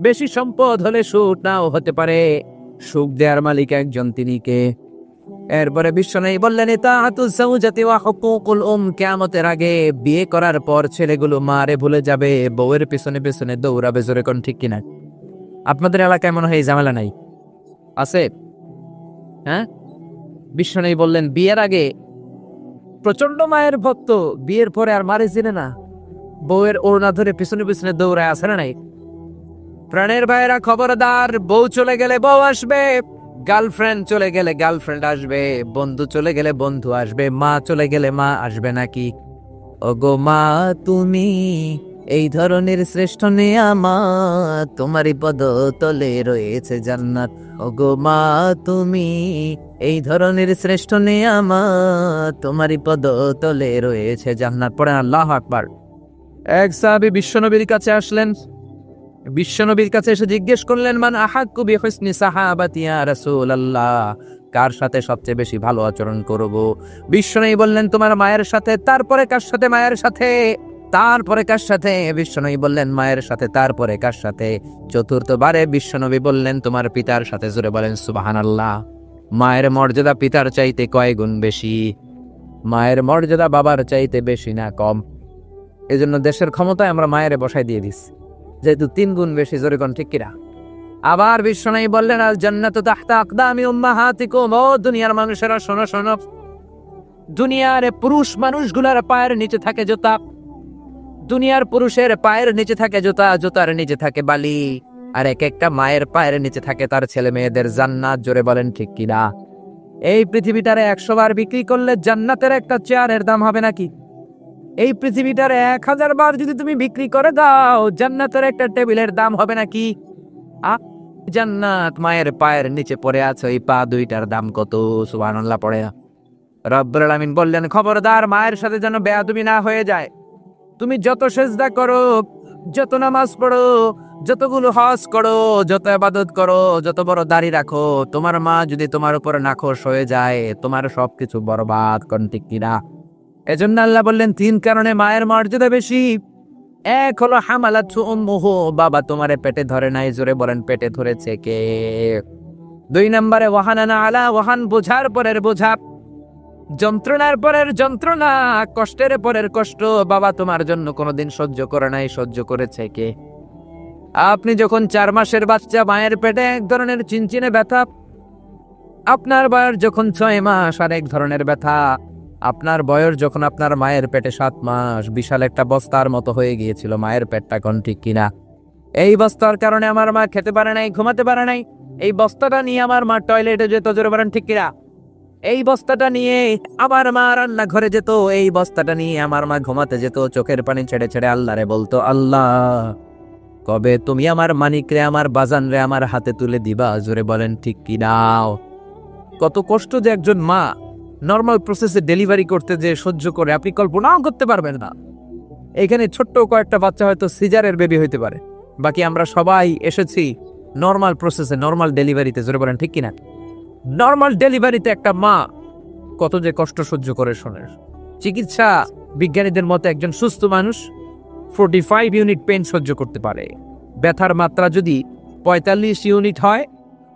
বেশি সম্পদ হলে সুখ নাও হতে পারে। সুখ দেওয়ার মালিক একজন, তিনি কে? এরপরে বিশ্বনবী বললেন ইতাআতুজ যাওজাতি ওয়া হুকুকুল কিয়ামতের আগে বিয়ে করার পর ছেলেগুলো মারে ভুলে যাবে, বউয়ের পিছনে পিছনে দৌড়াবে, জোরে কোন ঠিক কিনা? আপনাদের এলাকায় মনে হয় এই ঝামেলা নাই, আছে? হ্যাঁ, বিশ্বনবী বললেন বিয়ের আগে প্রচন্ড মায়ের ভক্ত, বিয়ের পরে আর মারে চিনে না, বউয়ের ওড়না ধরে পিছনে পিছনে দৌড়ায়, আছে না নাই? প্রাণের ভাইয়েরা খবরদার, বউ চলে গেলে বউ আসবে, গার্লফ্রেন্ড চলে গেলে গার্লফ্রেন্ড আসবে, বন্ধু চলে গেলে বন্ধু আসবে, মা চলে গেলে মা আসবে নাকি? ওগো মা তুমি এই ধরনের শ্রেষ্ঠ নিয়ামত, তোমারই পদ তলে রয়েছে জান্নাত। ওগো মা তুমি এই ধরনের শ্রেষ্ঠ নিয়ামত, তোমারই পদ তলে রয়েছে জান্নাত। পড়ে আল্লাহু আকবার। এক সাহাবী বিশ্বনবীর কাছে আসলেন, বিশ্বনবীর কাছে এসে জিজ্ঞেস করলেন মান আহাক্কু বিহুসনি সাহাবাতি ইয়া রাসূলুল্লাহ, কার সাথে সবচেয়ে বেশি ভালো আচরণ করব? বিশ্বনবী বললেন তোমার মায়ের সাথে। তারপরে কার সাথে? মায়ের সাথে। তারপরে কার সাথে? বিশ্বনবী বললেন মায়ের সাথে। তারপরে কার সাথে? চতুর্থবারে বিশ্বনবী বললেন তোমার পিতার সাথে। জোরে বলেন সুবহানাল্লাহ। মায়ের মর্যাদা পিতার চাইতে কয় গুণ বেশি? মায়ের মর্যাদা বাবার চাইতে বেশি না কম? এজন্য দেশের ক্ষমতায় আমরা মায়ের বসায় দিয়ে দিচ্ছি, যেহেতু 3 গুণ বেশি, জোরে কোন ঠিক কিনা? আবার বিশ্বনবী বললেন আল জান্নাতু তাহতা আকদামি উম্মাহাতিকুম, ও দুনিয়ার মানুষেরা শোনো শোনো, দুনিয়ার পুরুষ মানুষগুলোর পায়ের নিচে থাকে জুতা, দুনিয়ার পুরুষের পায়ের নিচে থাকে জুতা, জুতার নিচে থাকে বালি, আর এক একটা মায়ের পায়ের নিচে থাকে তার ছেলে মেয়েদের জান্নাত। জোরে বলেন ঠিক কিনা? এই পৃথিবীটারে 100 বার বিক্রি করলে জান্নাতের একটা চেয়ারের দাম হবে নাকি? এই পৃথিবীটার 1000 বার যদি তুমি বিক্রি করে দাও, জান্নাতের একটা টেবিলের দাম হবে নাকি? জান্নাত মায়ের পায়ের নিচে পড়ে আছে, এই পা দুইটার দাম কত? সুবহানাল্লাহ পড়ে। রব্বুল আলামিন বললেন খবরদার মায়ের সাথে যেন বেয়াদবি না হয়ে যায়। তুমি যত সেজদা করো, যত নামাজ পড়ো, যতগুলো হজ করো, যত ইবাদত করো, যত বড় দাড়ি রাখো, তোমার মা যদি তোমার উপর নাখোশ হয়ে যায়, তোমার সবকিছু বরবাদ। কোন ঠিক কিনা? এজন্য আল্লাহ বললেন 3 কারণে মায়ের মর্যাদা বেশি। এক হলো হামালাতু উম্মুহু, বাবা তোমারে পেটে ধরে নাই, জোরে বলেন পেটে ধরেছে কে? 2 নম্বরে ওয়াহানানা আলা ওয়াহান, বোঝার পরের বোঝা, যন্ত্রণার পরের যন্ত্রণা, কষ্টের পরের কষ্ট, বাবা তোমার জন্য কোনোদিন সহ্য করে নাই, সহ্য করেছে কে? আপনি যখন 4 মাসের বাচ্চা, মায়ের পেটে এক ধরনের চিনচিনে ব্যথা, আপনার বয়স যখন 6 মাস আর এক ধরনের ব্যথা, আপনার বয়স যখন আপনার মায়ের পেটে 7 মাস, বিশাল একটা বস্তার মতো হয়ে গিয়েছিল মায়ের পেটটা। কোন ঠিক কিনা? এই বস্তার কারণে আমার মা খেতে পারে নাই, ঘুমাতে পারে নাই। এই বস্তাটা নিয়ে আমার মা টয়লেটে যেত, জোরে বলেন ঠিক কিনা? এই বস্তাটা নিয়ে আমার মা রান্না ঘরে যেত, এই বস্তাটা নিয়ে আমার মা ঘুমাতে যেত, চোখের পানি ছেড়ে ছেড়ে আল্লাহরে বলতো আল্লাহ কবে তুমি আমার মানিক রে, আমার বাজান রে আমার হাতে তুলে দিবা? জোরে বলেন ঠিক কি নাও? কত কষ্ট যে একজন মা নর্মাল প্রসেসে ডেলিভারি করতে যে সহ্য করে, আপনি কল্পনাও করতে পারবেন না। এখানে ছোট্ট কয়েকটা বাচ্চা হয়তো সিজারের বেবি হইতে পারে, বাকি আমরা সবাই এসেছি নর্মাল প্রসেসে, নর্মাল ডেলিভারিতে। জোরে বলেন ঠিক কিনা? নর্মাল ডেলিভারিতে একটা মা কত যে কষ্ট সহ্য করে শোনেন। চিকিৎসা বিজ্ঞানীদের মতে একজন সুস্থ মানুষ 45 ইউনিট পেন সহ্য করতে পারে। ব্যথার মাত্রা যদি 45 ইউনিট হয়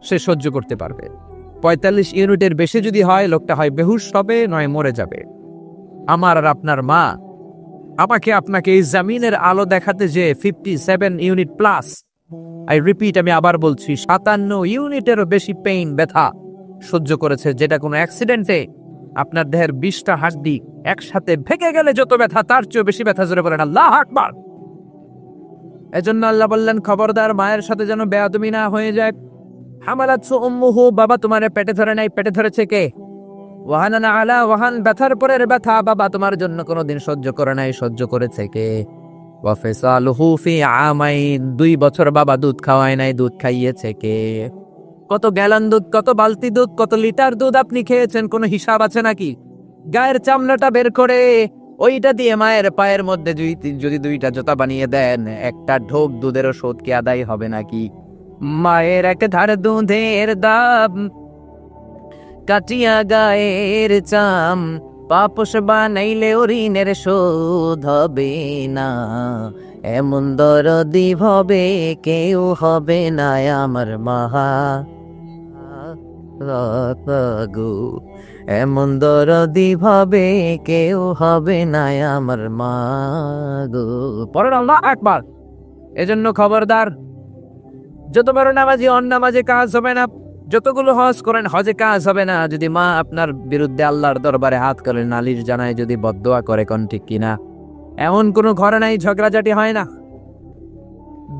সে সহ্য করতে পারবে। 45 ইউনিটের বেশি যদি হয় লোকটা হয় বেহুশ হবে, নয় মরে যাবে। আমার আর আপনার মা আমাকে আপনাকে এই জামিনের আলো দেখাতে যে 57 ইউনিট প্লাস, আই রিপিট, আমি আবার বলছি, 57 ইউনিটেরও বেশি পেইন, ব্যথা সহ্য করেছে, যেটা কোনো অ্যাক্সিডেন্টে আপনার দেহের 20টা হাড্ডি একসাথে ভেঙে গেলে যত ব্যথা তার চেয়েও বেশি ব্যথা। জোরে বলেন আল্লাহু আকবার। এজন্য আল্লাহ বললেন, খবরদার মায়ের সাথে যেন বেয়াদবি না হয়ে যায়। হামালাতহু উম্মুহু, বাবা তোমার পেটে ধরে নাই, পেটে ধরেছে কে? ওয়াহানানা আলা ওয়াহান, ব্যথার পরের ব্যথা বাবা তোমার জন্য কোনোদিন সহ্য করে নাই, সহ্য করেছে কে? ওয়া ফিসালুহু ফি আমাইন, 2 বছর বাবা দুধ খাওয়ায় নাই, দুধ খাইয়েছে কে? কত গ্যালন দুধ, কত বালতি দুধ, কত লিটার দুধ আপনি খেয়েছেন, কোনো হিসাব আছে নাকি? গায়ের চামড়াটা বের করে ওইটা দিয়ে মায়ের পায়ের মধ্যে যদি 2টা জুতা বানিয়ে দেন, একটা ঢোক দুধের ওষুধ কি আদায় হবে নাকি? মায়ের এক ধার দুধের দাম কাটিয়া গায়ের চাম, পাপস বানাইলে ঋণের শোধ হবে না। এমন দরদি হবে কেউ হবে না আমার মা গো, এমন দরদি ভাবে কেউ হবে না আমার মা গো। পড়েন আল্লাহু আকবার। এজন্য খবরদার, যত বড় নামাজি অন্নামাজে কাজ হবে না, যতগুলো হজ করেন হজে কাজ হবে না যদি মা আপনার বিরুদ্ধে আল্লাহর দরবারে হাত করে নালিশ জানায়, যদি বদদোয়া করে। কোন ঠিক কিনা? এমন কোন ঘরে নাই ঝগড়াঝাটি হয় না।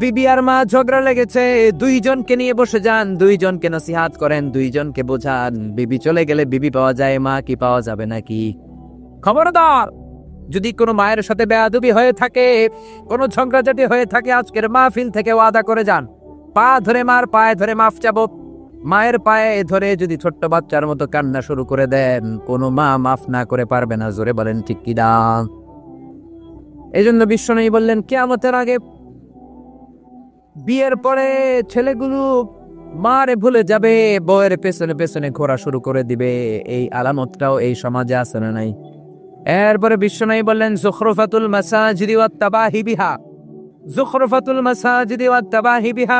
বিবি আর মা ঝগড়া লেগেছে, 2 জনকে নিয়ে বসে যান, 2 জনকে নসিহাত করেন, 2 জনকে বোঝান। বিবি চলে গেলে বিবি পাওয়া যায়, মা কি পাওয়া যাবে নাকি? খবরদার, যদি কোনো মায়ের সাথে বেয়াদবি হয়ে থাকে, কোনো ঝগড়াঝাটি হয়ে থাকে, আজকের মাহফিল থেকে ওয়াদা করে যান, পা ধরে মার পায়ে ধরে মাফ চাবো। মায়ের পায়ে ধরে যদি ছোট্ট বাচ্চার মতো কান্না শুরু করে দেন, কোনো মা মাফ না করে পারবে না। জোরে বলেন ঠিক কি না? এই জন্য বিশ্বনবী বললেন, কিয়ামতের আগে বিয়ের পরে ছেলেগুলো মারে ভুলে যাবে, বউয়ের পেছনে পেছনে ঘোরা শুরু করে দিবে। এই আলামতটাও এই সমাজে আছে না নাই? এরপরে বিশ্বনবী বললেন, যুখরুফাতুল মাসাজিদি ওয়াত তাবাহি বিহা, যুখরুফাতুল মাসাজিদি ওয়াত তাবাহি বিহা।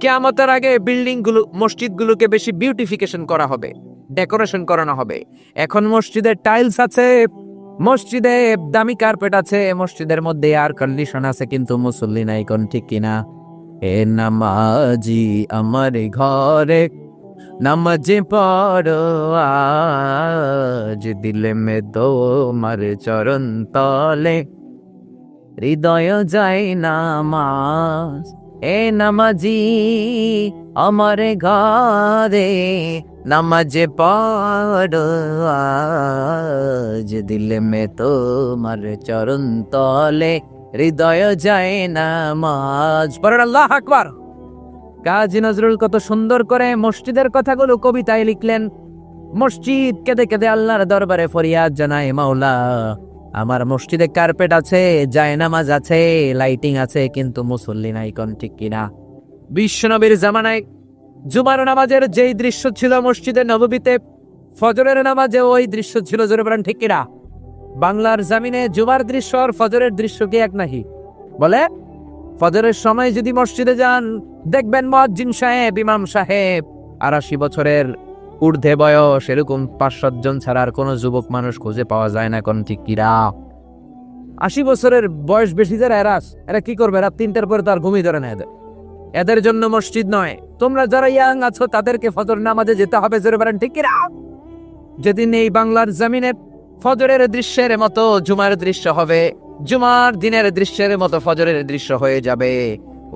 কিয়ামতের আগে বিল্ডিং গুলো, মসজিদ গুলোকে বেশি বিউটিফিকেশন করা হবে, ডেকোরেশন করানো হবে। এখন মসজিদের টাইলস আছে, মসজিদে দামি কার্পেট আছে, মসজিদের মধ্যে এয়ার কন্ডিশন আছে, কিন্তু মুসল্লি নাই। কোন ঠিক কিনা? এ নামাজি আমার ঘরে নামাজে পড়ো আজ, দিলে মে তোমার চরণ তলে হৃদয় যায় নামাজ। এ নামাজি আমার ঘরে নামাজে পড়ো আজ, দিলে মে তোমার চরণ তলে হৃদয় যায় নামাজ। পড়েন আল্লাহু আকবার। কাজী নজরুল কত সুন্দর করে মসজিদের কথাগুলো কবিতায় লিখলেন। মসজিদ কেঁদে কেঁদে আল্লাহর দরবারে ফরিয়াদ জানায়, মাওলা আমার মসজিদে কার্পেট আছে, জায়নামাজ আছে, লাইটিং আছে, কিন্তু মুসল্লি নাই। কোন ঠিক কিনা? বিশ্বনবীর জামানায় জুমার নামাজের যেই দৃশ্য ছিল মসজিদে নববীতে, ফজরের নামাজে ওই দৃশ্য ছিল। জোরে বলেন ঠিক কিনা? বাংলার জমিনে জুমার দৃশ্য আর ফজরের দৃশ্য কি এক নাহি? বলে, ফজরের সময় যদি মসজিদে যান, দেখবেন মুয়াজ্জিন সাহেব, ইমাম সাহেব ৮৮ বছরের ঊর্ধ্বে বয়স, এরকম ৫-৭ জন ছাড়া আর কোনো যুবক মানুষ খুঁজে পাওয়া যায় না। কোন ঠিক কিনা? ৮০ বছরের বয়স বেশি যারা এরা কি করবে? রাত ৩টার পরে তার ঘুমিয়ে ধরে না। এদের জন্য মসজিদ নয়। তোমরা যারা ইয়াং আছো তাদেরকে ফজর নামাজে যেতে হবে। জোরে বলেন ঠিক কিনা? যেদিন এই বাংলার জমিনে ফজরের দৃশ্যের মতো জুমার দৃশ্য হবে, জুমার দিনের দৃশ্যের মতো ফজরের দৃশ্য হয়ে যাবে,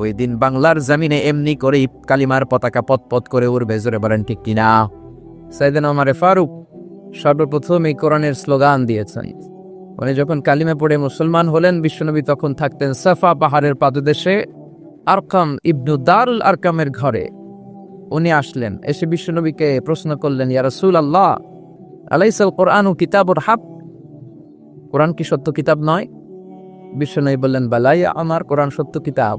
ওই দিন বাংলার জমিনে এমনি করেই কালিমার পতাকা পথ করে উড়বে। জোরে বলেন ঠিক কিনা? সাইয়েদনা ওমর ফারুক সর্বপ্রথম এই কোরআনের স্লোগান দিয়েছেন। উনি যখন কালিমা পড়ে মুসলমান হলেন, বিশ্বনবী তখন থাকতেন সাফা পাহাড়ের পাদদেশে, আরকাম ইবনু দারুল আরকামের ঘরে উনি আসলেন, এসে বিশ্বনবীকে প্রশ্ন করলেন, ইয়া রাসূলুল্লাহ, আলাইসাল কোরআন ও কিতাবুর হক, কোরআন কি সত্য কিতাব নয়? বিশ্বনবী বললেন, বালা ইয়া আমার, কোরআন সত্য কিতাব।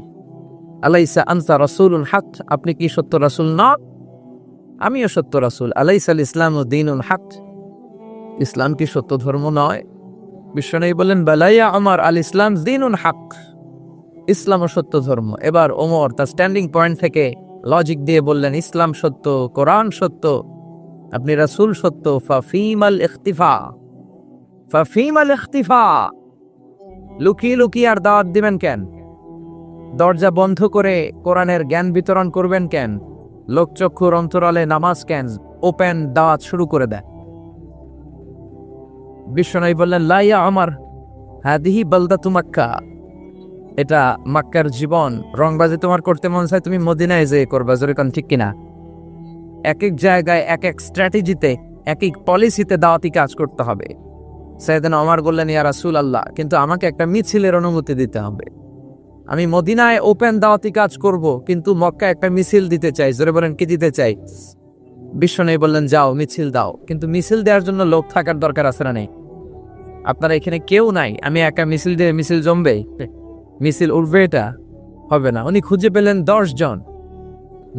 আলাইসা আনতা রাসূলুল হক, আপনি কি সত্য রাসূল নন? আমিও সত্য রাসূল। আলাইসাল ইসলামু দীনুল হক, ইসলাম কি সত্য ধর্ম নয়? বিশ্বনবী বললেন, বালা ইয়া আমার, আল ইসলাম দীনুল হক, ইসলাম ও সত্য ধর্ম। এবার ওমর তার স্ট্যান্ডিং পয়েন্ট থেকে লজিক দিয়ে বললেন, ইসলাম সত্য, কোরআন সত্য, আপনি রাসূল সত্য, ফাফিমাল ইখতিফা, ফাফিমাল ইখতিফা, লুকিয়ে লুকিয়ে আর দাওয়াত দিবেন কেন? দরজা বন্ধ করে কোরআনের জ্ঞান বিতরণ করবেন কেন? লোকচক্ষুর অন্তরালে নামাজ কেন? ওপেন দাওয়াত শুরু করে দেয়। বিশ্বনবী বললেন, লা ইয়া ওমর, হাদিহি বালদাতু মক্কা, এটা মক্কার জীবন। রংবাজি তোমার করতে মন চায়, তুমি মদিনায় যেয়ে করবা, জোরে কোন ঠিক কিনা? এক এক জায়গায় এক এক স্ট্র্যাটেজিতে, এক এক পলিসিতে দাওয়াতি কাজ করতে হবে। সাইয়েদনা ওমর বললেন, ইয়া রাসূলুল্লাহ, কিন্তু আমাকে একটা মিছিলের অনুমতি দিতে হবে। আমি মদিনায় ওপেন দাওয়াতি কাজ করব, কিন্তু মক্কায় একটা মিছিল দিতে চাই। জোরে বলেন, কি দিতে চাই? বিশ্বনবী বললেন, যাও মিছিল দাও, কিন্তু মিছিল দেওয়ার জন্য লোক থাকার দরকার আছে না নেই? আপনারা এখানে কেউ নাই, আমি একা মিছিল দিয়ে মিছিল জমবে, মিছিল উঠবে, এটা হবে না। উনি খুঁজে পেলেন 10 জন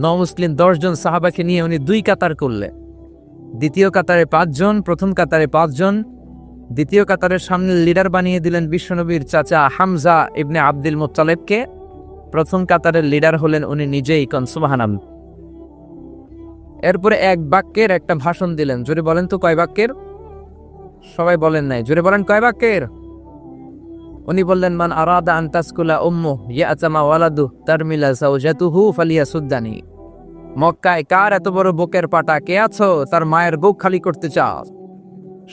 নমুসলিম, 10 জন সাহাবাকে নিয়ে উনি 2 কাতার করলেন। দ্বিতীয় কাতারে 5 জন, প্রথম কাতারে 5 জন। দ্বিতীয় কাতারের সামনে লিডার বানিয়ে দিলেন বিশ্বনবীর চাচা হামজা ইবনে আব্দুল মুত্তালিবকে। প্রথম কাতারের লিডার হলেন উনি নিজেই, কোন সুবহানাল্লাহ। এরপরে এক বাক্যের একটা ভাষণ দিলেন। জোরে বলেন তো কয় বাক্যের? সবাই বলেন নাই, জোরে বলেন কয় বাক্যের? উনি বললেন, মান আরাদা আন তাসকুলা উম্মু ইয়াতামা ওয়ালাদু তারমিলা যাওজাতুহু ফালিয়াসুদ্দানি। মক্কায় কার এত বড় বুকের পাটা? কে আছো তার মায়ের বুক খালি করতে চাও,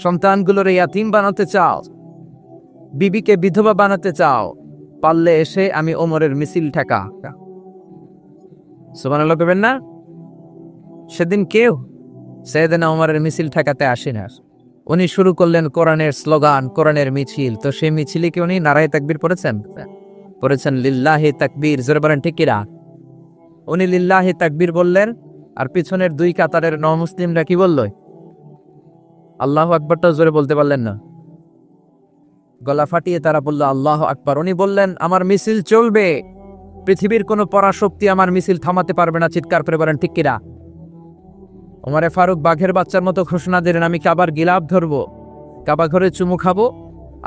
সন্তানগুলোর ইয়াতীম বানাতে চাও, বিবিকে বিধবা বানাতে চাও, পারলে এসে আমি ওমরের মিছিল ঠেকা। সুবহানাল্লাহ কইবেন না? সেদিন কেউ সাইয়েদনা ওমরের মিছিল ঠেকাতে আসে না। উনি শুরু করলেন কোরআনের স্লোগান, কোরআনের মিছিল। তো সেই মিছিলে কি উনি নারায়ে তাকবীর পড়েছেন? পড়েছেন লিল্লাহি তাকবীর। জোরে বলেন ঠিক কিনা? উনি লিল্লাহি তাকবীর বললেন, আর পিছনের 2 কাতারের নমুসলিমরা কি বলল? আল্লাহু আকবারটা জোরে বলতে পারলেন না, গলা ফাটিয়ে তারা বলল আল্লাহু আকবার। উনি বললেন, আমার মিছিল চলবে, পৃথিবীর কোনো পরাশক্তি আমার মিছিল থামাতে পারবে না। চিৎকার করে বলেন ঠিক কিনা? ওমরে ফারুক বাঘের বাচ্চার মতো ঘোষণা দিলেন, আমি কাবার গিলাফ ধরবো, কাবা ঘরে চুমু খাবো,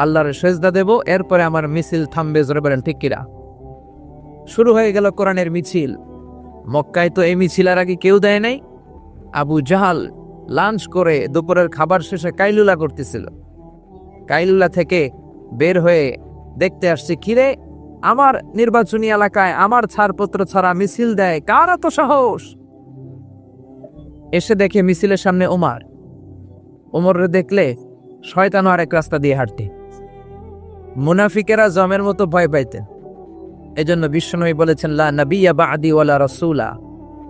আল্লাহর সেজদা দেব, এরপরে আমার মিছিল থামবে। জোরে বলেন ঠিক কিনা? শুরু হয়ে গেল কোরআনের মিছিল। মক্কায় তো এই মিছিলের আগে কেউ দেয় নাই। আবু জাহাল লাঞ্চ করে দুপুরের খাবার শেষে কাইলুলা করতেছিল। কাইলুলা থেকে বের হয়ে দেখতে আসছে, কিরে, আমার নির্বাচনী এলাকায় আমার ছাড়পত্র ছাড়া মিছিল দেয়, কার এত সাহস? এসে দেখে মিছিলের সামনে ওমর। ওমরে দেখলে শয়তানও আরেক রাস্তা দিয়ে হাঁটতে। মুনাফিকেরা জমের মতো ভয় পাইতেন। এজন্য বিশ্বনবী বলেছেন, লা নাবিয়্যা বা'দি ওয়ালা রাসূলা,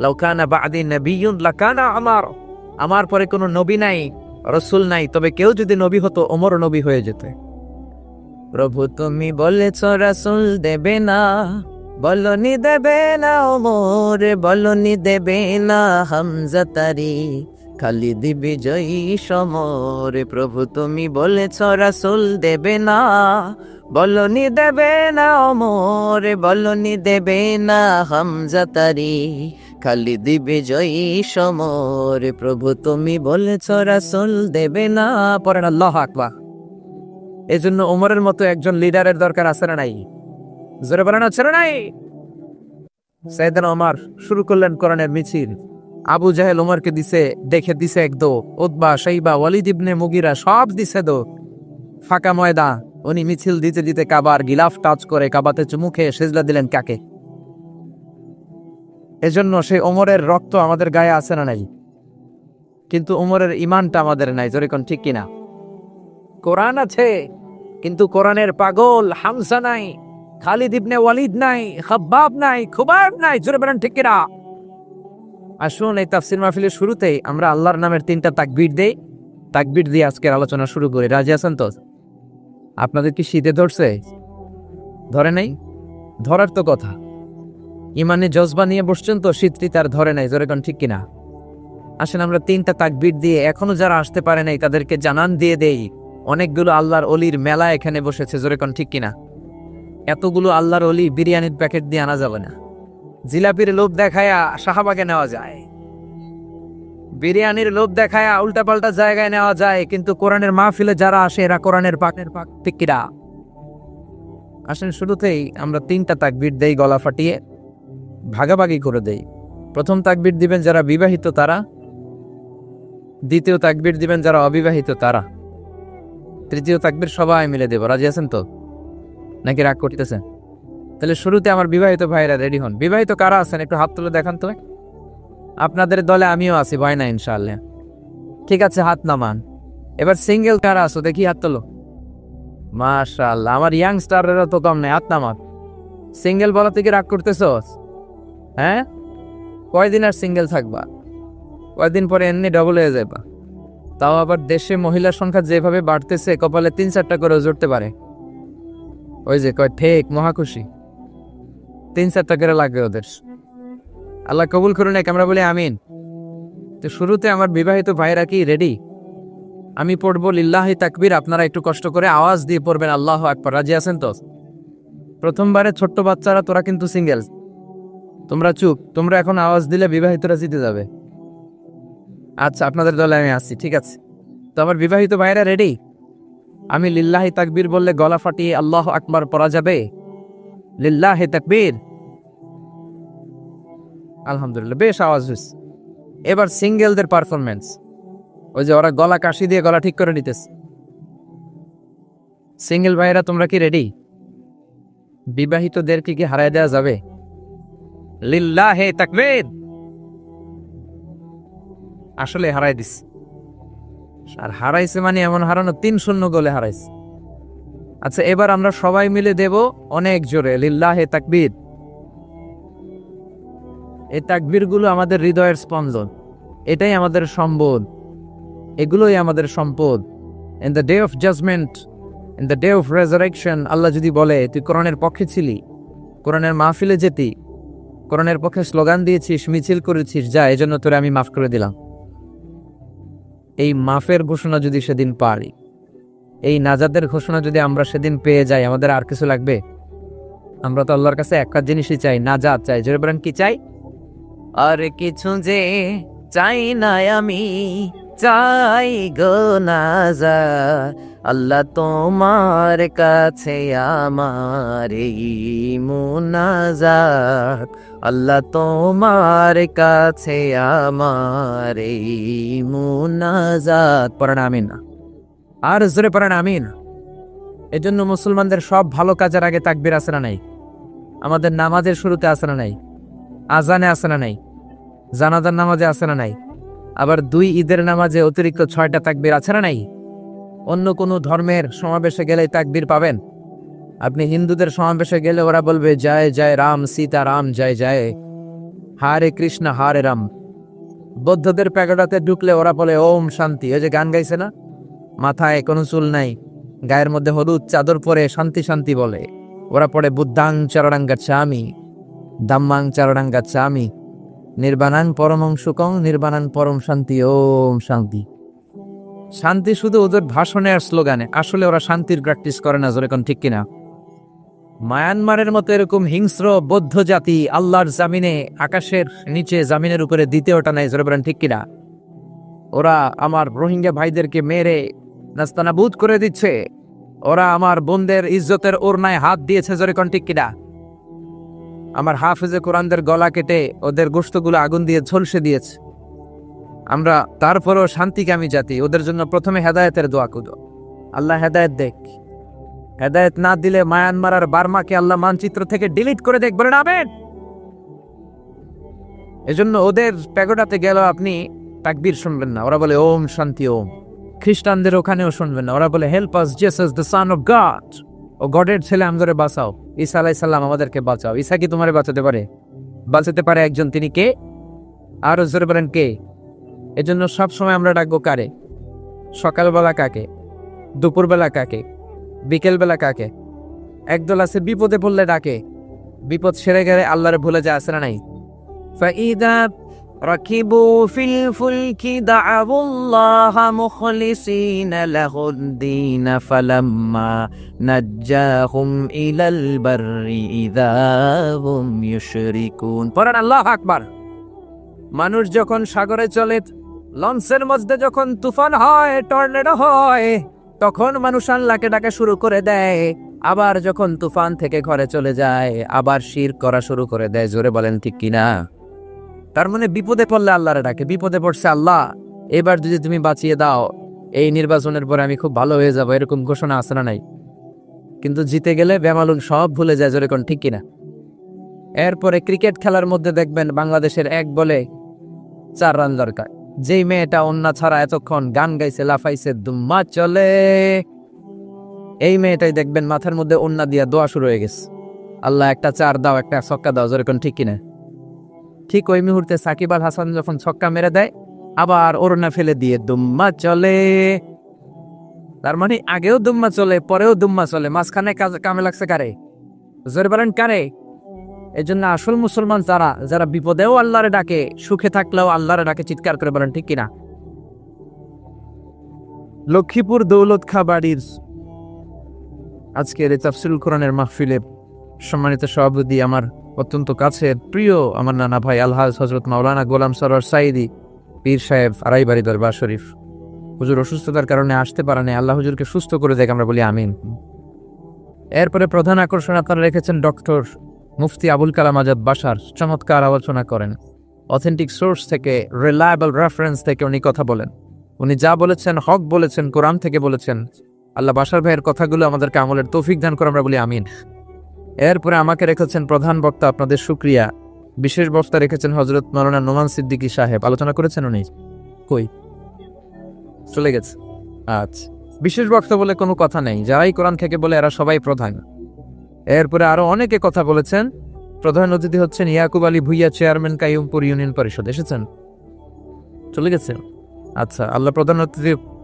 লাউ কানা বা'দি নাবিয়্যুন লাকানা আমার। আমার পরে কোনো নবী নাই, রাসূল নাই, তবে কেউ যদি নবী হতো ওমর নবী হয়ে যেত। প্রভু তুমি বলেছ রাসূল দেবে না, বলনি দেবে না ওমর, বলনি দেবে না হামজা তারি, খালিদ বিজয়ী সমর। প্রভু তুমি বলেছ রাসূল দেবে না, বলনি দেবে না ওমর, বলনি দেবে না হামজা তারি, খালিদ বিজয়ী সমর। প্রভু তুমি বলেছ রাসূল দেবে না। পড়েন আল্লাহু আকবার। এজন্য ওমরের মতো একজন লিডারের দরকার আছে না নাই? জোরে বলেন আছে না নাই? সাইয়েদনা ওমর শুরু করলেন কোরআনের মিছিল। আবু জাহেল ওমরকে দেখে দিছে এক দো, উতবা, শাইবা, ওয়ালিদ ইবনে মুগিরা সব দিছে দো। ফাঁকা ময়দা। উনি মিছিল দিতে দিতে কাবার গিলাফ টাচ করে কাবাতে চুমু খেয়ে সেজদা দিলেন কাকে? এজন্য সেই ওমরের রক্ত আমাদের গায়ে আছে না নাই? কিন্তু ওমরের ইমানটা আমাদের নাই। জোরে কোন ঠিক কিনা? কোরআন আছে, কিন্তু কোরআনের পাগল হামজা নাই, খালিদ ইবনে ওয়ালিদ নাই, খাব্বাব নাই, খুবাইব নাই। জোরে বলেন ঠিক কিনা? আসুন এই তাফসীর মাহফিলের শুরুতেই আমরা আল্লাহর নামের 3টা তাকবীর দেই। তাকবীর দিয়ে আজকের আলোচনা শুরু করি। রাজি আছেন তো? আপনাদের কি শীতে ধরছে? ধরে নাই? ধরার তো কথা। ইমানে জজবা নিয়ে বসছেন তো, শীতটি তার ধরে নাই, জোরে কোন ঠিক কিনা? আসেন আমরা 3টা তাকবীর দিয়ে এখনো যারা আসতে পারে নাই তাদেরকে জানান দিয়ে দেই, অনেকগুলো আল্লাহর অলির মেলা এখানে বসেছে, জোরে কোন ঠিক কিনা? এতগুলো আল্লাহর অলি বিরিয়ানির প্যাকেট দিয়ে আনা যাবে না। জিলাপির লোভ দেখায়া শাহবাগে নেওয়া যায়, বিরিয়ানির লোভ দেখায়া উল্টাপাল্টা জায়গায় নেওয়া যায়, কিন্তু কোরআনের মাহফিলে যারা আসে এরা কোরআনের পাকের পাক ঠিক কিনা? আসেন শুরুতেই আমরা 3টা তাকবীর দেই, গলা ফাটিয়ে ভাগাভাগি করে দেই। প্রথম তাকবীর দিবেন যারা বিবাহিত তারা, দ্বিতীয় তাকবীর দিবেন যারা অবিবাহিত তারা, তৃতীয় তাকবীর সবাই মিলে দেব। রাজি আছেন তো নাকি রাগ করতেছেন? তাহলে শুরুতে আমার বিবাহিত ভাইরা রেডি হন। বিবাহিত কারা আছেন একটু হাত তুলে দেখান তো। আপনাদের দলে আমিও আছি, ভয় না ইনশাআল্লাহ। ঠিক আছে, হাত নামান। এবার সিঙ্গেল কারা আছো দেখি, হাত তোলো। মাশাআল্লাহ, আমার ইয়াংস্টাররা তো কম নাই, হাত নামান। সিঙ্গেল বলা থেকে রাগ করতেছো? হ্যাঁ, কয়দিন আর সিঙ্গেল থাকবা? কয়দিন পরে এমনি ডবল হয়ে যাবা। তাও আবার দেশে মহিলার সংখ্যা যেভাবে বাড়তেছে, কপালে 3-4টা করে জুড়তে পারে। ওই যে কয় ঠিক মহাখুশি, 3-4টা করে লাগবে ওদের। আল্লাহ কবুল করুন, আমরা বলি আমিন। তো শুরুতে আমার বিবাহিত ভাইরা কি রেডি? আমি পড়বো লিল্লাহি তাকবীর, আপনারা একটু কষ্ট করে আওয়াজ দিয়ে পড়বেন আল্লাহু আকবার। রাজি আছেন তো? প্রথমবারে ছোট্ট বাচ্চারা, তোরা কিন্তু সিঙ্গেল, তোমরা চুপ, তোমরা এখন আওয়াজ দিলে বিবাহিতরা জিতে যাবে। আচ্ছা, আপনাদের দলে আমি আসছি, ঠিক আছে। তো আমার বিবাহিত ভাইরা রেডি? আমি লিল্লাহি তাকবীর বললে গলা ফাটিয়ে আল্লাহু আকবার পড়া যাবে? লিল্লাহি তাকবীর। আলহামদুলিল্লাহ, বেশ আওয়াজ হয়েছে। এবার সিঙ্গেলদের পারফরমেন্স। ওই যে ওরা গলা কাশি দিয়ে গলা ঠিক করে নিতেছে। সিঙ্গেল ভাইরা তোমরা কি রেডি? বিবাহিতদেরকে কি হারায় দেওয়া যাবে? লিল্লাহি তাকবীর। আসলে হারাই দিস, আর হারাইছে মানে এমন হারানো 3-0 গোলে হারাইছে। আচ্ছা, এবার আমরা সবাই মিলে দেব অনেক জোরে লিল্লাহি তাকবীর। এই তাকবীর গুলো আমাদের হৃদয়ের স্পন্দন, এটাই আমাদের সম্পদ, এগুলোই আমাদের সম্পদ। In the day of judgement, in the day of resurrection, আল্লাহ যদি বলে তুই কোরআনের পক্ষে ছিলি, কোরআনের মাহফিলে যেতি, কোরআনের পক্ষে স্লোগান দিয়েছিস, মিছিল করেছিস, যা, এজন্য তোরে আমি মাফ করে দিলাম। এই মাফের ঘোষণা যদি সেদিন পাই, এই নাজাদের ঘোষণা যদি আমরা সেদিন পেয়ে যাই, আমাদের আর কিছু লাগবে? আমরা তো আল্লাহর কাছে একটা জিনিসই চাই, নাজাত চাই। জোরে বলেন, কি চাই? আর কিছু যে চাই না আমি, চাই গো নাজাত, আল্লাহ তোমার কাছে আমার এই মুনাজাত, আল্লাহ তোমার কাছে আমার এই মুনাজাত। পড়েন আমিন, আর জোরে পড়েন আমিন। এজন্য মুসলমানদের সব ভালো কাজের আগে তাকবীর আছে না নাই? আমাদের নামাজের শুরুতে আছে না নাই? আজানে আছে না নাই? জানাজার নামাজে আছে না নাই? আবার 2 ঈদের নামাজে অতিরিক্ত 6টা তাকবীর আছে না নাই? অন্য কোনো ধর্মের সমাবেশে গেলে তাকবীর পাবেন? আপনি হিন্দুদের সমাবেশে গেলে ওরা বলবে জয় জয় রাম সীতা রাম জয় জয়, হরে কৃষ্ণ হরে রাম। বৌদ্ধদের প্যাগোডাতে ঢুকলে ওরা বলে ওম শান্তি। ওই যে গান গাইছে না, মাথায় কোনো চুল নাই, গায়ের মধ্যে হলুদ চাদর পরে শান্তি শান্তি বলে, ওরা পড়ে বুদ্ধাং চরণাং গাচ্ছামি, ধাম্মাং চরণাং গাচ্ছামি, নির্বাণাং পরমং সুখং নির্বাণাং পরম শান্তি, ওম শান্তি। শান্তি শুধু ওদের ভাষণে আর স্লোগানে, আসলে ওরা শান্তির প্র্যাকটিস করে না। যেরকম ঠিক কিনা? মায়ানমারের মতো এরকম হিংস্র বৌদ্ধ জাতি আল্লাহর জামিনে, আকাশের নিচে জামিনের উপরে দ্বিতীয়টা নাই। যেরকম ঠিক কিনা? ওরা আমার রোহিঙ্গা ভাইদেরকে মেরে নাস্তানাবুদ করে দিচ্ছে, ওরা আমার বোনদের ইজ্জতের ওড়নায় হাত দিয়েছে। যেরকম ঠিক কিনা? আমার হাফেজে কোরআনদের গলা কেটে ওদের গোশতগুলো আগুন দিয়ে ঝলসে দিয়েছে। আমরা তারপরও শান্তিকামী জাতি, ওদের জন্য প্রথমে হেদায়েতের দোয়া করব, আল্লাহ হেদায়েত দেখ। হেদায়েত না দিলে মায়ানমার আর বার্মাকে আল্লাহ মানচিত্র থেকে ডিলিট করে দেখ। বলেন আমিন। এজন্য ওদের প্যাগোডাতে গেল আপনি তাকবীর শুনবেন না, ওরা বলে ওম শান্তি ওম। খ্রিস্টানদের ওখানেও শুনবেন না, ওরা বলে help us Jesus the son of God, ও গডের ছেলে আমাদের বাঁচাও। ঈসা আলাইহিস সালাম আমাদেরকে বাঁচাও। ঈসা কি তোমারে বাঁচাতে পারে? বাঁচাতে পারে একজন, তিনি কে? আরো জোরে বলেন কে? এজন্য সব সময় আমরা ডাকবো কারে? সকালবেলা কাকে? দুপুরবেলা কাকে? বিকেলবেলা কাকে? একদল আছে বিপদে পড়লে ডাকে, বিপদ সেরে গেলে আল্লাহরে ভুলে যায়, আছে না নাই? ফাইদা রাকিবু ফিল ফুলকি দা'আবুল্লাহ মুখলিসিনা লাহুদ-দীন ফালাম্মা নাজ্জাহুম ইলাল বাররি ইযা হুম ইউশরিকুন। পড়েন আল্লাহু আকবার। মানুষ যখন সাগরে চলে, লঞ্চের মধ্যে যখন তুফান হয়, টর্নেডো হয়, তখন মানুষ আল্লাহকে ডাকা শুরু করে দেয়। আবার যখন তুফান থেকে ঘরে চলে যায়, আবার শিরক করা শুরু করে দেয়। জোরে বলেন ঠিক কিনা? তার মানে বিপদে পড়লে আল্লাহরে ডাকে। বিপদে পড়ছে, আল্লাহ এবার যদি তুমি বাঁচিয়ে দাও, এই নির্বাচনের পরে আমি খুব ভালো হয়ে যাব, এরকম ঘোষণা আছে না নাই? কিন্তু জিতে গেলে বেমালুম সব ভুলে যায়। জোরে কোন ঠিক কিনা? এরপরে ক্রিকেট খেলার মধ্যে দেখবেন বাংলাদেশের 1 বলে 4 রান দরকার। যেই মেয়েটা অন্য ছাড়া এতক্ষণ গান গাইছে, লাফাইছে, দুম্মা চলে, এই মেয়েটাই দেখবেন মাথার মধ্যে ওন্না দিয়া দোয়া শুরু হয়ে গেছে, আল্লাহ একটা 4 দাও, একটা ছক্কা দাও। যেরকম ঠিক কিনা? ঠিক ওই মুহূর্তে সাকিব আল হাসান যখন ছক্কা মেরে দেয়, আবার ওড়না ফেলে দিয়ে দুম্মা চলে। তার মানে আগেও দুম্মা চলে, পরেও দুম্মা চলে, মাঝখানে কামে লাগছে কারে? জোরে বলেন কারে? এই জন্য আসল মুসলমান যারা বিপদেও আল্লাহরে ডাকে, সুখে থাকলেও আল্লাহরে ডাকে, চিৎকার করে বলেন ঠিক কিনা? লক্ষ্মীপুর দৌলত খা বাড়ির আজকের এই তাফসীরুল কোরআনের মাহফিলে সম্মানিত সভাপতি, আমার অত্যন্ত কাছের প্রিয় আমার নানা ভাই আলহাজ হযরত মাওলানা গোলাম সরওয়ার সাঈদী পীর সাহেব, আড়াইবাড়ি দরবার শরীফ। হুজুর অসুস্থতার কারণে আসতে পারেন, আল্লাহ হুজুরকে সুস্থ করে দেখ, আমরা বলি আমিন। এরপরে প্রধান আকর্ষণ আপনারা রেখেছেন ডক্টর মুফতি আবুল কালাম আজাদ বাশার। চমৎকার আলোচনা করেন, অথেন্টিক সোর্স থেকে, রিলায়েবল রেফারেন্স থেকে উনি কথা বলেন। উনি যা বলেছেন হক বলেছেন, কোরআন থেকে বলেছেন। আল্লাহ বাশার ভাইয়ের কথাগুলো আমাদেরকে আমলের তৌফিক দান করে, আমরা বলি আমিন। এরপরে আমাকে রেখেছেন প্রধান বক্তা, আপনাদের শুকরিয়া। বিশেষ বক্তা রেখেছেন হযরত মাওলানা নোমান সিদ্দিকী সাহেব। আলোচনা করেছেন উনি? কই চলে গেছে? আচ্ছা, বিশেষ বক্তা বলে কোনো কথা নেই, যারাই কোরআন থেকে বলে এরা সবাই প্রধান। এরপরে আরো অনেকে কথা বলেছেন। প্রধান অতিথি হচ্ছেন ইয়াকুব আলী ভুইয়া, চেয়ারম্যান কাইয়ুমপুর ইউনিয়ন পরিষদ। এসেছেন? চলে গেছে? আচ্ছা, আল্লাহ প্রধান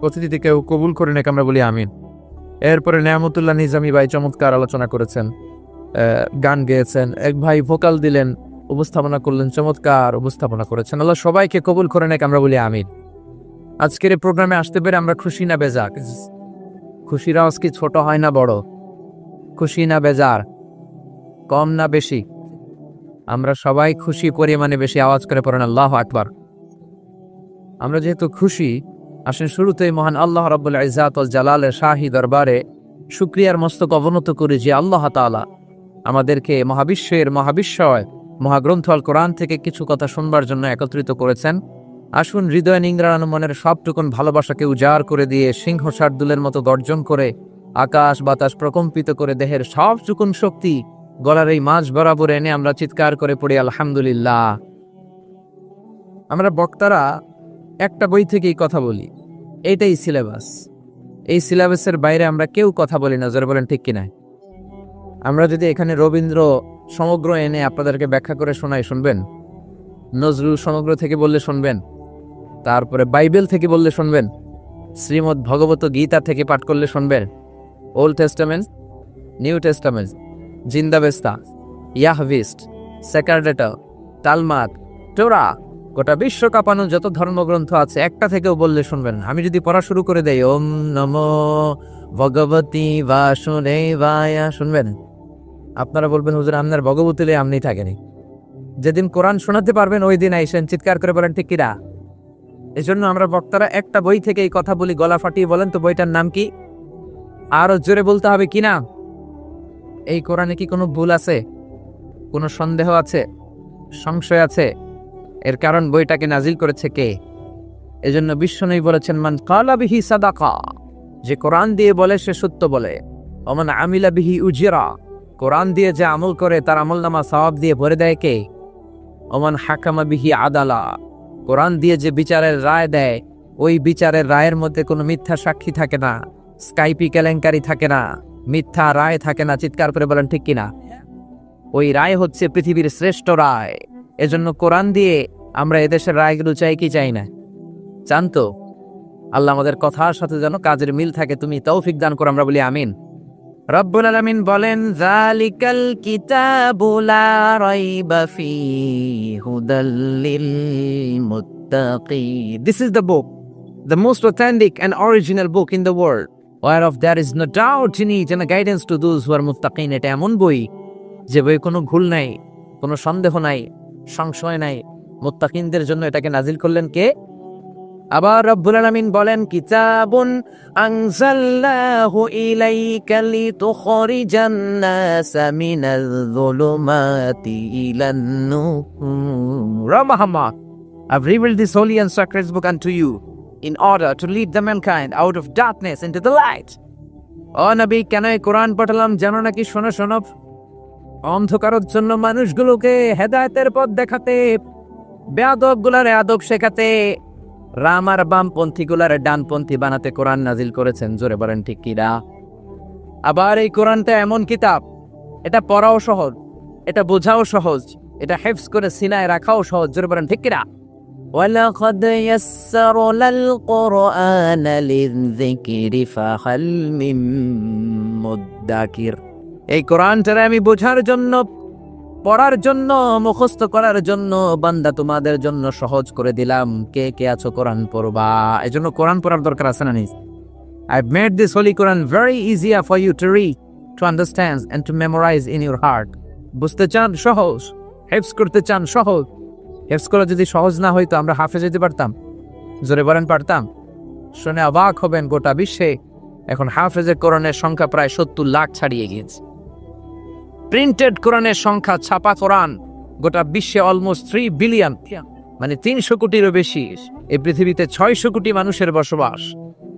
অতিথিকেও কবুল করে নেক, আমরা বলি আমিন। এরপরে নেয়ামতুল্লাহ নিজামী ভাই চমৎকার আলোচনা করেছেন, গান গেয়েছেন। এক ভাই ভোকাল দিলেন, উপস্থাপনা করলেন, চমৎকার উপস্থাপনা করেছেন। আল্লাহ সবাইকে কবুল করে নেক, আমরা বলি আমিন। আজকের এই প্রোগ্রামে আসতে পেরে আমরা খুশি না বেজার? খুশির আওয়াজ কি ছোট হয় না বড়? খুশি না বেজার? কম না বেশি? আমরা সবাই খুশি পরিমাণে বেশি আওয়াজ করে পড়েন আল্লাহু আকবার। আমরা যেহেতু খুশি, আসেন শুরুতেই মহান আল্লাহ রাব্বুল ইজ্জাত ওয়াল জালালের শাহী দরবারে শুকরিয়ার মস্তক অবনত করি যে আল্লাহ তাআলা আমাদেরকে মহাবিশ্বয় মহাগ্রন্থ আল কোরআন থেকে কিছু কথা শুনবার জন্য একত্রিত করেছেন। আসুন হৃদয় নিংড়ানো মনের সবটুকুন ভালোবাসাকে উজাড় করে দিয়ে সিংহ শার্দুলের মতো গর্জন করে, আকাশ বাতাস প্রকম্পিত করে, দেহের সবটুকুন শক্তি গলার এই মাঝ বরাবর এনে আমরা চিৎকার করে পড়ি আলহামদুলিল্লাহ। আমরা বক্তারা একটা বই থেকেই কথা বলি, এইটাই সিলেবাস। এই সিলেবাসের বাইরে আমরা কেউ কথা বলি না। জোরে বলেন ঠিক কিনা? আমরা যদি এখানে রবীন্দ্র সমগ্র এনে আপনাদেরকে ব্যাখ্যা করে শোনাই, শুনবেন? নজরুল সমগ্র থেকে বললে শুনবেন? তারপরে বাইবেল থেকে বললে শুনবেন? শ্রীমদ্ ভগবত গীতা থেকে পাঠ করলে শুনবেন? Old testament, new testament, Zend Avesta, Yahwist, সেকারডেটা, তালমাদ, টোরা, গোটা বিশ্ব কাঁপানো যত ধর্মগ্রন্থ আছে একটা থেকেও বললে শুনবেন। আমি যদি পড়া শুরু করে দেই ওম নমো ভগবতী বাসুদেবায়া, শুনবেন? আপনারা বলবেন হুজুর আপনার ভগবতীলে আমনি থাকেনি। যেদিন কোরআন শোনাতে পারবেন ওই দিন আইসেন, চিৎকার করে বলেন ঠিক কিনা? এই জন্য আমরা বক্তারা একটা বই থেকে এই কথা বলি, গলা ফাটিয়ে বলেন তো বইটার নাম কি? আরো জোরে বলতে হবে কিনা? এই কোরআনে কি কোনো ভুল আছে? কোনো সন্দেহ আছে? সংশয় আছে? এর কারণ বইটাকে নাজিল করেছে কে? এজন্য বিশ্বনবী বলেছেন মান কালা বিহি সাদাকা, যে কোরআন দিয়ে বলে সে সত্য বলে। ওমান আমিলা বিহি উজিরা, কোরআন দিয়ে যে আমল করে তার আমলনামা সওয়াব দিয়ে ভরে দেয় কে? ওমান হাকামা বিহি আদালা, কোরআন দিয়ে যে বিচারের রায় দেয়, ওই বিচারের রায়ের মধ্যে কোনো মিথ্যা সাক্ষী থাকে না, স্কাইপি কেলেঙ্কারি থাকে না, মিথ্যা রায় থাকে না। চিৎকার করে বলেন ঠিক কিনা? ওই রায় হচ্ছে পৃথিবীর শ্রেষ্ঠ রায়। এজন্য কোরআন দিয়ে আমরা এদেশের রায়গুলো চাই কি চাই না? চান তো? আল্লাহ আমাদের কথার সাথে যেন কাজের মিল থাকে, তুমি তৌফিক দান করো, আমরা বলি আমিন। রব্বুল আলামিন বলেন যালিকাল কিতাবু লা রাইবা ফীহি হুদাল লিল মুত্তাকিন। This is the book, the most authentic and original book in the world, whereof there is no doubt in it and a guidance to those who are muttaqin. এটা এমন বই যে বই কোনো ভুল নাই, কোনো সন্দেহ নাই, সংশয় নাই। মুত্তাকিনদের জন্য এটাকে নাজিল করলেন কে? আবার রব্বুল আলামিন বলেন কিতাবুন আনজালনাহু ইলাইকা লিতুখরিজান নাসা মিনাল যুলুমাতি ইলান নূর। Muhammad, I've revealed this holy and sacred book unto you in order to lead the mankind out of darkness into the light. ও নবী, কেন এই কোরআন পাঠালাম জানো নাকি? শোনো শোনো, অন্ধকারের জন্য মানুষগুলোকে হেদায়েতের পথ দেখাতে, বেয়াদব গুলারে আদব শেখাতে, রাম আর বামপন্থী গুলারে ডানপন্থী বানাতে কোরআন নাজিল করেছেন। জোরে বলেন ঠিক কিনা? আবার এই কোরআনটা এমন কিতাব, এটা পড়াও সহজ, এটা বোঝাও সহজ, এটা হেফজ করে সিনায় রাখাও সহজ। জোরে বলেন ঠিক কিনা? ওয়ালাকাদ ইয়াসসারনাল কুরআনা লিযিকরি ফাহাল মিন মুদ্দাকির। এই কোরআনটারে আমি বোঝার জন্য, পড়ার জন্য, মুখস্থ করার জন্য বান্দা তোমাদের জন্য সহজ করে দিলাম। কে কে আছো কোরআন পড়বা? এজন্য কোরআন পড়ার দরকার আছে না? I've made this holy Quran very easier for you to read, to understand and to memorize in your heart. বুঝতে চান সহজ, হেফজ করতে চান সহজ। হেফজ করা যদি সহজ না হইতো আমরা হাফেজ হইতে পারতাম? জোরে বলেন পারতাম? শুনে অবাক হবেন, গোটা বিশ্বে এখন হাফেজের কোরআনের সংখ্যা প্রায় 70 লাখ ছাড়িয়ে গিয়েছে। প্রিন্টেড কোরআনের সংখ্যা, ছাপা কোরআন গোটা বিশ্বে অলমোস্ট 3 বিলিয়ন, মানে 300 কোটিরও বেশি। এই পৃথিবীতে 600 কোটি মানুষের বসবাস।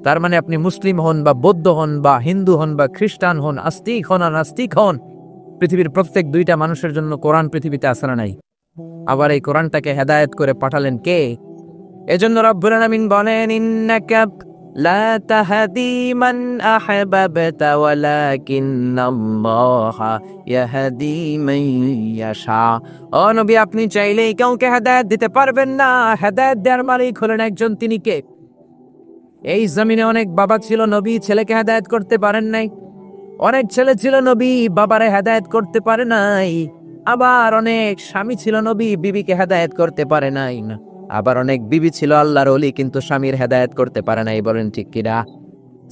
তার মানে আপনি মুসলিম হন বা বৌদ্ধ হন বা হিন্দু হন বা খ্রিস্টান হন, আস্তিক হন আর নাস্তিক হন, পৃথিবীর প্রত্যেক 2টা মানুষের জন্য কোরআন পৃথিবীতে আছে না নাই? আবার এই কোরআনটাকে হেদায়েত করে পাঠালেন কে? এজন্য রব্বুল আলামিন বলেন ইন্নাকা লা তাহদি মান আহবাবতা ওয়ালাকিন্নাল্লাহা ইয়াহদি মান ইয়াশা। ও নবী, আপনি চাইলেই কাউকে হেদায়েত দিতে পারবেন না। হেদায়েত দেওয়ার মালিক হলেন একজন, তিনি কে? এই জমিনে অনেক বাবা ছিল, নবী ছেলেকে হেদায়েত করতে পারেন নাই। অনেক ছেলে ছিল, নবী বাবারে হেদায়েত করতে পারে নাই। আবার অনেক স্বামী ছিল, নবী বিবিকে হেদায়েত করতে পারে নাই। আবার অনেক বিবি ছিল আল্লাহর ওলি, কিন্তু স্বামীর হেদায়েত করতে পারে নাই। বলেন ঠিক কিনা?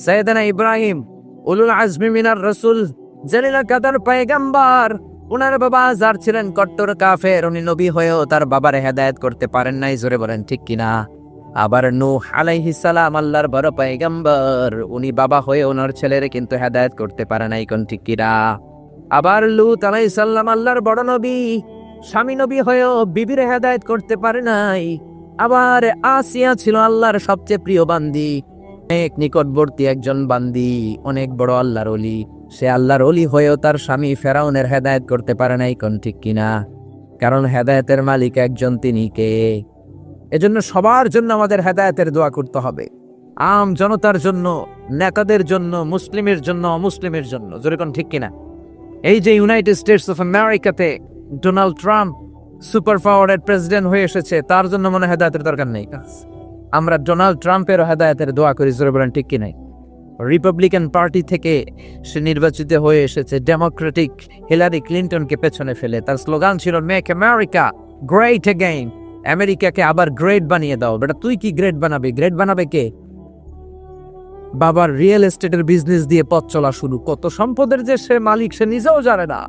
সাইয়েদনা ইব্রাহিম উলুল আজমি মিনার রাসূল, জালিল কাদার পয়গম্বর, ওনার বাবা আযর ছিলেন কট্টর কাফের। উনি নবী হয়েও তার বাবারে হেদায়েত করতে পারেন নাই। জোরে বলেন ঠিক কিনা? আবার নূহ আলাইহিস সালাম, আল্লাহর বড় পয়গম্বর, উনি বাবা হয়ে ওনার ছেলেরে কিন্তু হেদায়েত করতে পারে নাই। কোন ঠিক কিনা? আবার লূত আলাইহিস সালাম, আল্লাহর বড় নবী, স্বামী নবী হয়েও বিবিরে হেদায়েত করতে পারে নাই। আবার আসিয়া ছিল আল্লাহর সবচেয়ে প্রিয় বান্দি, অনেক নিকটবর্তী একজন বান্দি, অনেক বড় আল্লাহর ওলি। সে আল্লাহর ওলি হয়েও তার স্বামী ফেরাউনের হেদায়েত করতে পারে নাই। কোন ঠিক কিনা? কারণ হেদায়েতের মালিক একজন, তিনি কে? এজন্য সবার জন্য আমাদের হেদায়েতের দোয়া করতে হবে। আম জনতার জন্য, নেতাদের জন্য, মুসলিমের জন্য, অমুসলিমের জন্য। জোরে কোন ঠিক কিনা? এই যে ইউনাইটেড স্টেটস অফ আমেরিকাতে ডোনাল্ড ট্রাম্প সুপার পাওয়ারের প্রেসিডেন্ট হয়ে এসেছে, তার জন্য মনে হেদায়েতের দরকার নেই। আমরা ডোনাল্ড ট্রাম্পের হেদায়েতের দোয়া করি। জোরে বলেন ঠিক কিনা? রিপাবলিকান পার্টি থেকে সে নির্বাচিত হয়ে এসেছে, ডেমোক্রেটিক হিলারি ক্লিন্টনকে পেছনে ফেলে। তার স্লোগান ছিল মেক আমেরিকা গ্রেট অ্যাগেইন, আমেরিকাকে আবার গ্রেট বানিয়ে দাও। বেটা তুই কি গ্রেট বানাবি? গ্রেট বানাবে কে? বাবার রিয়েল এস্টেটের বিজনেস দিয়ে পথ চলা শুরু। কত সম্পদের যে সে মালিক সে নিজেও জানে না।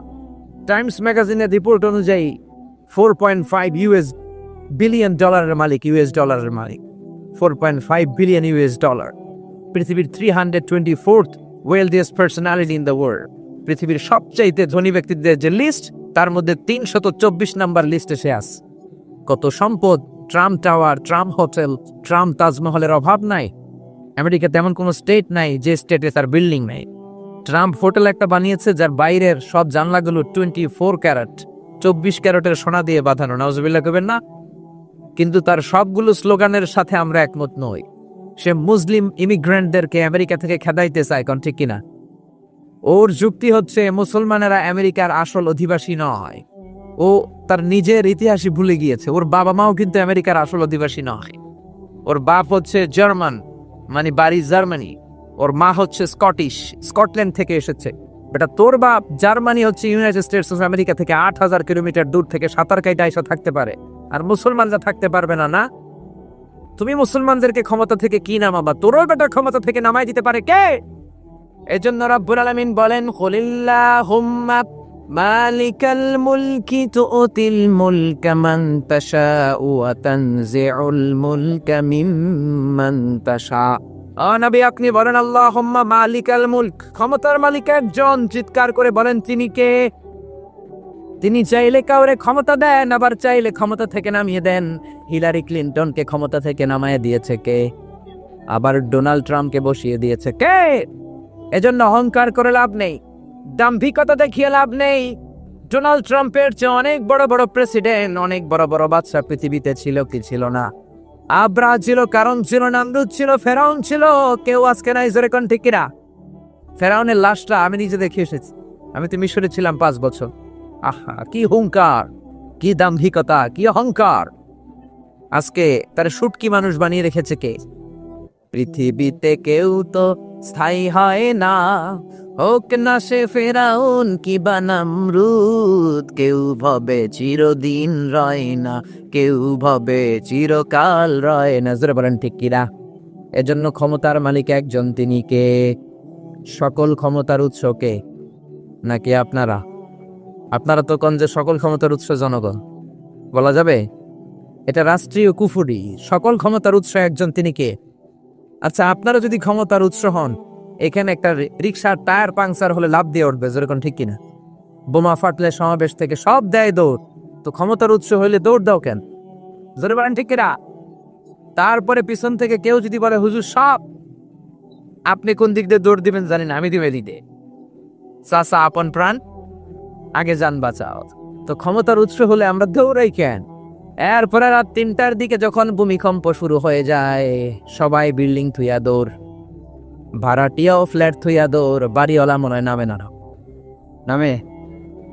টাইমস ম্যাগাজিনের রিপোর্ট অনুযায়ী 4.5 বিলিয়ন ডলারের মালিক, ইউএস ডলারের মালিক 4.5 বিলিয়ন ইউএস ডলার। পৃথিবীর 324th wealthiest personality in the world, পৃথিবীর সবচাইতে ধনী ব্যক্তিদের যে লিস্ট, তার মধ্যে 324 নাম্বার লিস্টে সে আছে। কত সম্পদ! Trump tower, Trump hotel, Trump তাজমহলের অভাব নাই। আমেরিকাতে এমন কোনো স্টেট নাই যে স্টেটে তার বিল্ডিং নাই। ট্রাম্প হোটেল একটা বানিয়েছে যার বাইরের সব জানলাগুলো 24 ক্যারেট, 24 ক্যারেটের সোনা দিয়ে বাঁধানো। নাউজুবিল্লাহ কইবেন না? কিন্তু তার সবগুলো স্লোগানের সাথে আমরা একমত নই। সে মুসলিম ইমিগ্রেন্টদেরকে আমেরিকা থেকে খেদাইতে চায়। কোন ঠিক কিনা? ওর যুক্তি হচ্ছে মুসলমানেরা আমেরিকার আসল অধিবাসী নয়। ও তার নিজের ইতিহাসই ভুলে গিয়েছে। ওর বাবা মাও কিন্তু আমেরিকার আসল অধিবাসী নয়। ওর বাপ হচ্ছে জার্মান, মানে বাড়ি জার্মানি। ওর মা হচ্ছে স্কটিশ, স্কটল্যান্ড থেকে এসেছে। বেটা তোর বাপ জার্মানি হচ্ছে ইউনাইটেড স্টেটস অফ আমেরিকা থেকে 8,000 কিলোমিটার দূর থেকে সাঁতার কাইটা এসে থাকতে পারে, আর মুসলমানরা থাকতে পারবে না? না, তুমি মুসলমানদেরকে ক্ষমতা থেকে কি নামাবা? তোরও বেটা ক্ষমতা থেকে নামাই দিতে পারে কে? এজন্য রাব্বুল আলামিন বলেন, কুলিল্লাহুম্মা মালিকাল মুলকি তুতিল মুলকা মান তাশাউ ওয়া তানজিউল মুলকা মিম্মান তাশা। ও নবী, আপনি বলেন আল্লাহুম্মা মালিকাল মুলক, ক্ষমতার মালিক একজন। চিৎকার করে বলেন তিনি কে? তিনি চাইলে কাউরে ক্ষমতা দেন, আবার চাইলে ক্ষমতা থেকে নামিয়ে দেন। হিলারি ক্লিনটনকে ক্ষমতা থেকে নামায় দিয়েছে কে? আবার ডোনাল্ড ট্রাম্পকে বসিয়ে দিয়েছে কে? এজন্য অহংকার করে লাভ নেই, দাম্ভিকতা দেখিয়ে লাভ নেই। ডোনাল্ড ট্রাম্পের চেয়ে অনেক বড় বড় প্রেসিডেন্ট, অনেক বড় বড় বাদশা পৃথিবীতে ছিল কি ছিল না? আব্রাহা ছিল, কারণ ছিল, নামরুদ ছিল, ফেরাউন ছিল। কেউ আজকে নাই, জোরে কোন ঠিক কিনা? ফেরাউনের লাশটা আমি নিজে দেখে এসেছি। আমি তো মিশরে ছিলাম 5 বছর। আহা, কি হুঙ্কার, কি দাম্ভিকতা, কি অহংকার! আজকে তার শুটকি মানুষ বানিয়ে রেখেছে কে? পৃথিবীতে কেউ তো স্থায়ী হয় না, হোক না সে ফেরাউন কি বা নামরুদ। কেউ ভবে চিরদিন রয় না, কেউ ভবে চিরকাল রয় না। জোরে বলেন ঠিক কিনা? এজন্য ক্ষমতার মালিক একজন, তিনি কে? সকল ক্ষমতার উৎস কে? নাকি আপনারা? আপনারা তো কোন যে সকল ক্ষমতার উৎস জনগণ, বলা যাবে? এটা রাষ্ট্রীয় কুফুরি। সকল ক্ষমতার উৎস একজন, তিনি কে? আচ্ছা, আপনারা যদি ক্ষমতার উৎস হন, এখানে একটা রিক্সার টায়ার পাংচার হলে লাভ দিয়ে উঠবে, যেরকম ঠিক কিনা? বোমা ফাটলে সমাবেশ থেকে সব দেয় দৌড়, তো ক্ষমতার উৎস হইলে দৌড় দাও কেন? জোরে বলেন ঠিক কিনা? তারপরে পিছন থেকে কেউ যদি বলে হুজুর সব, আপনি কোন দিক দিয়ে দৌড় দিবেন জানেন, আমি দিবে দিতে চাচা আপন প্রাণ আগে যান বাঁচাও। তো ক্ষমতার উৎস হলে আমরা দৌড়াই কেন? এরপরে রাত 3টার দিকে যখন ভূমিকম্প শুরু হয়ে যায়, সবাই বিল্ডিং থুইয়া দৌড়, ভাড়াটিয়াও ফ্ল্যাট থুইয়া দৌড়, বাড়িওয়ালা মনে হয় নামে না, নামে?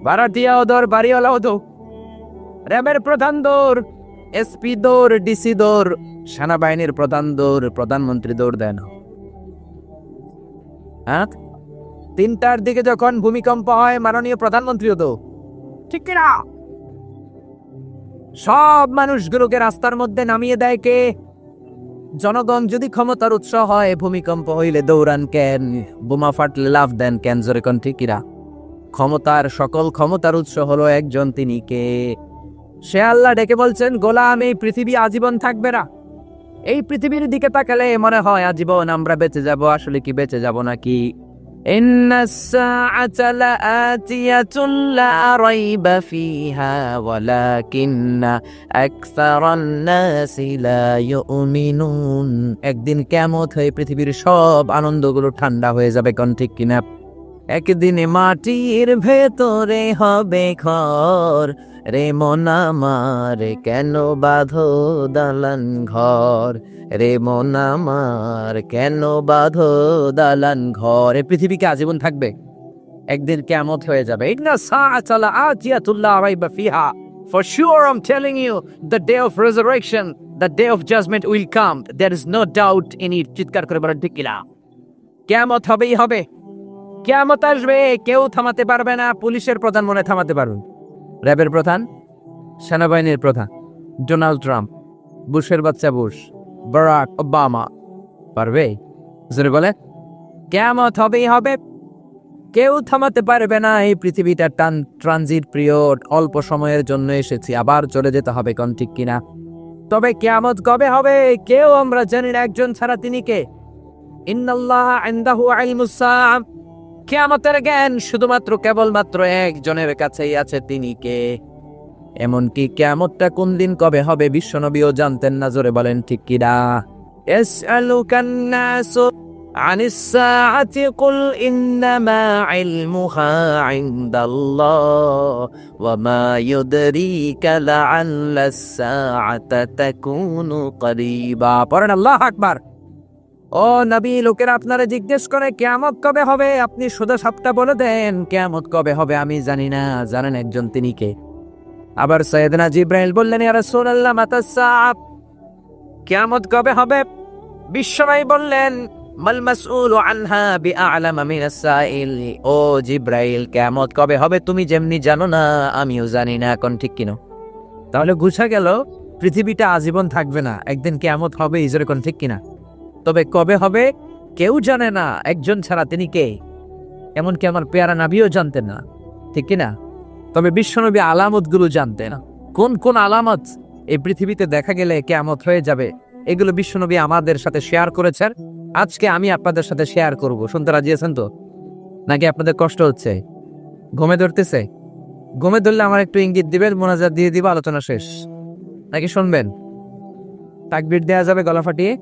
ভাড়াটিয়াও দৌড়, বাড়িওয়ালাও দৌড়, র্যাবের প্রধান দৌড়, এসপি দৌড়, ডিসি দৌড়, সেনাবাহিনীর প্রধান দৌড়, প্রধানমন্ত্রী দৌড় দেয় না। হ্যাঁ, 3টার দিকে যখন ভূমিকম্প হয়, মাননীয় প্রধানমন্ত্রীও দৌড়, ঠিক কিনা? সব মানুষগুলোকে রাস্তার মধ্যে নামিয়ে দেয় কে? জনগণ। যদি ক্ষমতার উৎস হয়, ভূমিকম্প হইলে দৌড়ান কেন? বোমা ফাটলে লাভ দেন কেন? জোরে কোন ঠিক কিনা? ক্ষমতার, সকল ক্ষমতার উৎস হলো একজন, তিনি কে? সে আল্লাহ ডেকে বলছেন, গোলাম এই পৃথিবী আজীবন থাকবে না। এই পৃথিবীর দিকে তাকালে মনে হয় আজীবন আমরা বেঁচে যাব। আসলে কি বেঁচে যাব নাকি? ইন্নাস সাআতা লাআতিয়াতুন লা রাইবা ফিহা ওয়ালাকিন্না আকসারান নাসি লা ইউমিনুন। একদিন কিয়ামত হয়ে পৃথিবীর সব আনন্দগুলো ঠান্ডা হয়ে যাবে, কোন ঠিক কিনা? একদিনে মাটির ভেতরে হবে ঘর, রে মন আমার কেন বাঁধো দালান ঘর, রে মন আমার কেন বাঁধো দালান ঘর। এ পৃথিবীকে আজীবন থাকবে, একদিন কিয়ামত হয়ে যাবে। ইন্না সাআতা লাআতিয়াতুন লা রাইবা ফিহা। For sure I'm telling you, the day of resurrection, the day of judgment will come. There is no doubt in it. চিৎকার করে বলেন ঠিক কিনা? কিয়ামত হবেই হবে, কিয়ামত আসবে, কেউ থামাতে পারবে না। পুলিশের প্রধান মনে থামাতে পারবে, র্যাবের প্রধান, সেনাবাহিনীর প্রধান, ডোনাল্ড ট্রাম্প, বুশের বাচ্চা বুশ, বারাক ওবামা পারবে? জোরে বলে, কিয়ামত হবেই হবে, কেউ থামাতে পারবে না। এই পৃথিবীটা ট্রানজিট পিরিয়ড, অল্প সময়ের জন্য এসেছি, আবার চলে যেতে হবে, কোন ঠিক কিনা? তবে কিয়ামত কবে হবে কেউ আমরা জানি না, একজন ছাড়া, তিনি কে? ইন্নাল্লাহা ইনদাহু ইলমুস সাআ। কিয়ামতের জ্ঞান শুধুমাত্র কেবলমাত্র একজনের কাছেই আছে, তিনি কে? এমনকি কিয়ামতটা কোন দিন কবে হবে বিশ্বনবীও জানতেন না। জোরে বলেন ঠিক কিনা? ইয়াসআলুকান নাসু আনিস সাআতি কুল ইন্নামা ইলমুহা ইনদাল্লাহ ওয়া মা ইউদরিকা লাআল্লাস সাআতা তাকুনু করিবা। পড়েন আল্লাহু আকবার। ও নবী, লোকেরা আপনারা জিজ্ঞেস করে কিয়ামত কবে হবে, আপনি সোজা সাপটা বলে দেন, কিয়ামত কবে হবে আমি জানি না, জানেন একজন, তিনি কে? আবার সাইয়েদনা জিব্রাইল বললেন, ইয়া রাসূলুল্লাহ মাতাস সাআ, কিয়ামত কবে হবে? বিশ্বনবী বললেন, মাল মাসউলু আনহা বিআ'লামা মিনাস সাইল। ও জিব্রাইল, কিয়ামত কবে হবে তুমি যেমনি জানো না, আমিও জানি না। এখন ঠিক কিনা? তাহলে বুঝা গেল পৃথিবীটা আজীবন থাকবে না, একদিন কিয়ামত হবে। ইজরে কোন ঠিক কিনা? তবে কবে হবে কেউ জানে না, একজন ছাড়া। তিনি কে? এমনকি আমার পেয়ারা নবীও জানতেন না, ঠিক কিনা? তবে বিশ্বনবী আলামতগুলো জানতেন। কোন কোন আলামত এই পৃথিবীতে দেখা গেলে কিয়ামত হয়ে যাবে, এগুলো বিশ্বনবী আমাদের সাথে শেয়ার করেছেন। আজকে আমি আপনাদের সাথে শেয়ার করব। শুনতে রাজি আছেন তো? নাকি আপনাদের কষ্ট হচ্ছে? ঘুমে ধরতেছে? ঘুমে ধরলে আমার একটু ইঙ্গিত দিবেন, মোনাজাত দিয়ে দিব, আলোচনা শেষ। নাকি শুনবেন? তাকবীর দেয়া যাবে গলা ফাটিয়ে?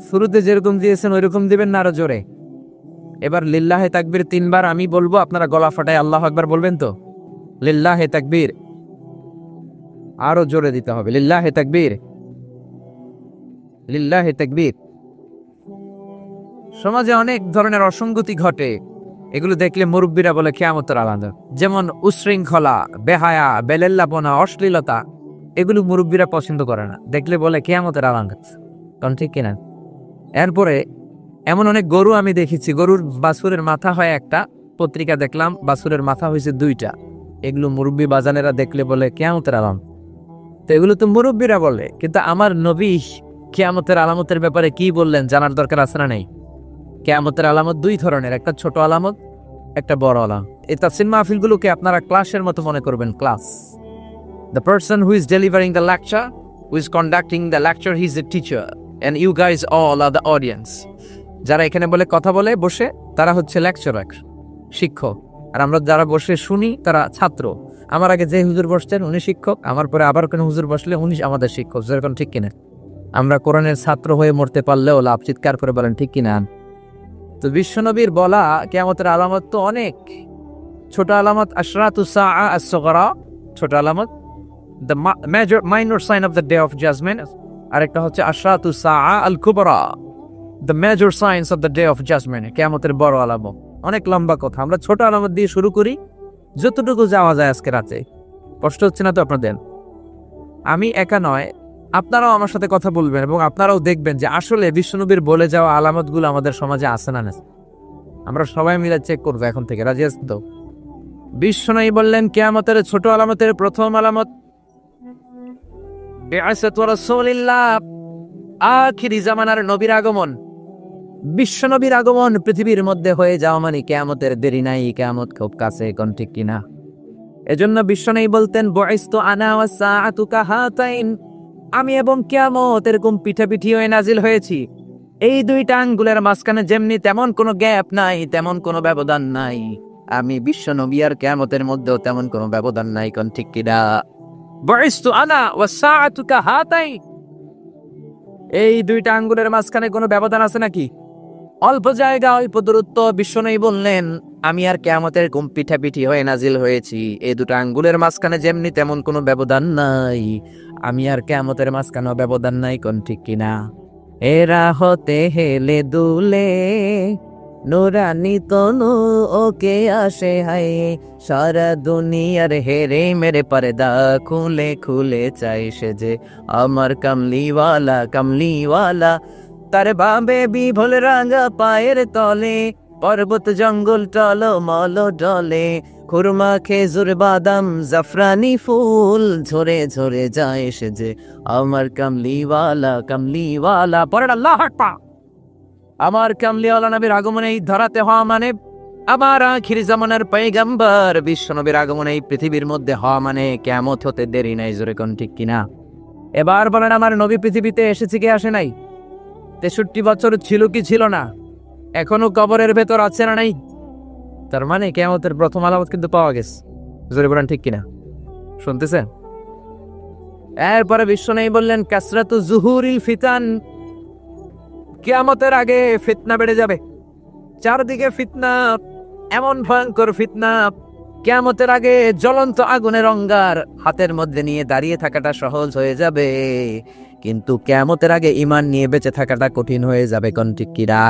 শুরুতে যেরকম দিয়েছেন ওইরকম দিবেন না আরো জোরে? এবার লিল্লাহে তাকবীর 3 বার আমি বলবো, আপনারা গলা ফাটায় আল্লাহু আকবার বলবেন তো? লিল্লাহে তাকবীর। আরো জোরে দিতে হবে। লিল্লাহে তাকবীর, লিল্লাহে তাকবীর। সমাজে অনেক ধরনের অসঙ্গতি ঘটে, এগুলো দেখলে মুরব্বীরা বলে কিয়ামতের আলামত। যেমন উশৃঙ্খলা, বেহায়া, বেলেল্লাপনা, অশ্লীলতা, এগুলো মুরব্বীরা পছন্দ করে না, দেখলে বলে কিয়ামতের আলামত। কারণ ঠিক কিনা? এরপরে এমন অনেক গরু আমি দেখেছি, গরুর বাছুরের মাথা হয় একটা, পত্রিকা দেখলাম বাছুরের মাথা হয়েছে 2টা। এগুলো মুরব্বী বাজানেরা দেখলে বলে কিয়ামতের আলামত। তো এগুলো তো মুরব্বীরা বলে, কিন্তু আমার নবী কিয়ামতের আলামতের ব্যাপারে কি বললেন জানার দরকার আছে না? নেই? কিয়ামতের আলামত 2 ধরনের, একটা ছোট আলামত, একটা বড় আলামত। এই তাফসীর মাহফিলগুলোকে আপনারা ক্লাসের মতো মনে করবেন। Class, the person who is delivering the lecture, who is conducting the lecture, he is the teacher and you guys all are the audience. যারা এখানে বলে কথা বলে বসে, তারা হচ্ছে লেকচারার, শিক্ষক। আর আমরা যারা বসে শুনি তারা ছাত্র। আমার আগে যে হুজুর বসছেন উনি শিক্ষক, আমার পরে আবার কোনো হুজুর বসলে উনি আমাদের শিক্ষক। যেরকম ঠিক কিনা? আমরা কোরআনের ছাত্র হয়ে মরতে পারলেও লাভ। চিৎকার করে বলেন ঠিক কিনা? তো বিশ্বনবীর বলা কিয়ামতের আলামত তো অনেক। ছোট আলামত আশরাতুস সাআ আস-সুগরা, ছোট আলামত, the minor sign of the day of judgment। আরেকটা হচ্ছে আশরাতুস সাআ আল-কুবরা, the major signs of the day of judgment, কিয়ামতের বড় আলামত। অনেক লম্বা কথা, আমরা ছোট আলামত দিয়ে শুরু করি, যতটুকু যাওয়া যায় আজকে রাতে। কষ্ট হচ্ছে না তো আপনাদের? আমি একা নয়, আপনারাও আমার সাথে কথা বলবেন এবং আপনারাও দেখবেন যে আসলে বিশ্বনবীর বলে যাওয়া আলামতগুলো আমাদের সমাজে আছে না। আমরা সবাই মিলে চেক করবো এখন থেকে। রাজি আছেন তো? বিশ্বনবী বললেন কিয়ামতের ছোট আলামতের প্রথম আলামত বিআসাতু রাসূলিল্লাহ, আখিরি জামানার নবীর আগমন। বিশ্বনবীর আগমন পৃথিবীর মধ্যে হয়ে যাওয়া মানে কিয়ামতের দেরি নাই, কিয়ামত খুব কাছে। কোন ঠিক কিনা? এজন্য বিশ্বনবী বলতেন বুইসতু আনা ওয়াস সাআতু কাহাতাইন, আমি এবং কিয়ামত এরকম পিঠাপিঠি হয়ে নাজিল হয়েছি। এই 2টা আঙ্গুলের মাঝখানে যেমনি তেমন কোনো গ্যাপ নাই, তেমন কোনো ব্যবধান নাই। আমি বিশ্বনবী আর কিয়ামতের মধ্যেও তেমন কোনো ব্যবধান নাই। কোন ঠিক কিনা? বুইসতু আনা ওয়াস সাআতু কাহাতাইন, এই 2টা আঙ্গুলের মাঝখানে কোনো ব্যবধান আছে নাকি? অল্প জায়গা, অল্প দূরত্ব। বিশ্বনবী বললেন আমি আর কিয়ামতের ঘুম পিঠাপিঠি হয়ে নাজিল হয়েছি। এই 2টা আঙ্গুলের মাঝখানে যেমনি তেমন কোনো ব্যবধান নাই, আমি আর কিয়ামতের মাঝখানেও ব্যবধান নাই। কোন ঠিক কিনা? এরা হতে হেলে দুলে নুরানি তনু ওকে আসে হায়, সারা দুনিয়ার হেরে মেরে পর্দা খুলে খুলে চাই সে যে আমার কামলিওয়ালা, কামলিওয়ালা। তার বাবে বিভোল রাঙা পায়ের তলে, পর্বত জঙ্গল টলো মল ডলে, খুরমা খেজুর বাদাম জাফরানি ফুল ঝরে ঝরে যায় সে যে আমার কামলিওয়ালা, কামলিওয়ালা। পরের আল্লাহু আকবার। আমার কামলিওয়ালা নবীর আগমনে এই ধরাতে হওয়া মানে আমার আখির জামানার পয়গম্বর বিশ্বনবীর আগমনে এই পৃথিবীর মধ্যে হওয়া মানে কিয়ামত হতে দেরি নাই। জোরে কোন ঠিক কিনা? এবার বলেন আমার নবী পৃথিবীতে এসেছে কি আসে নাই? 63 বছর ছিল কি ছিল না? এখনো কবরের ভেতর আছে না নাই? তার মানে কিয়ামতের প্রথম আলামত কিন্তু পাওয়া গেছে। জোরে বলেন ঠিক কিনা? শুনতেছেন? এরপরে বিশ্বনবী বললেন কাসরাতু যুহুরিল ফিতান, কিয়ামতের আগে ফিতনা বেড়ে যাবে। চারদিকে ফিতনা, এমন ভয়ঙ্কর ফিতনা, কিয়ামতের আগে জ্বলন্ত আগুনের অঙ্গার হাতের মধ্যে নিয়ে দাঁড়িয়ে থাকাটা সহজ হয়ে যাবে, কিন্তু কিয়ামতের আগে ঈমান নিয়ে বেঁচে থাকাটা কঠিন হয়ে যাবে। কোন ঠিক কিনা?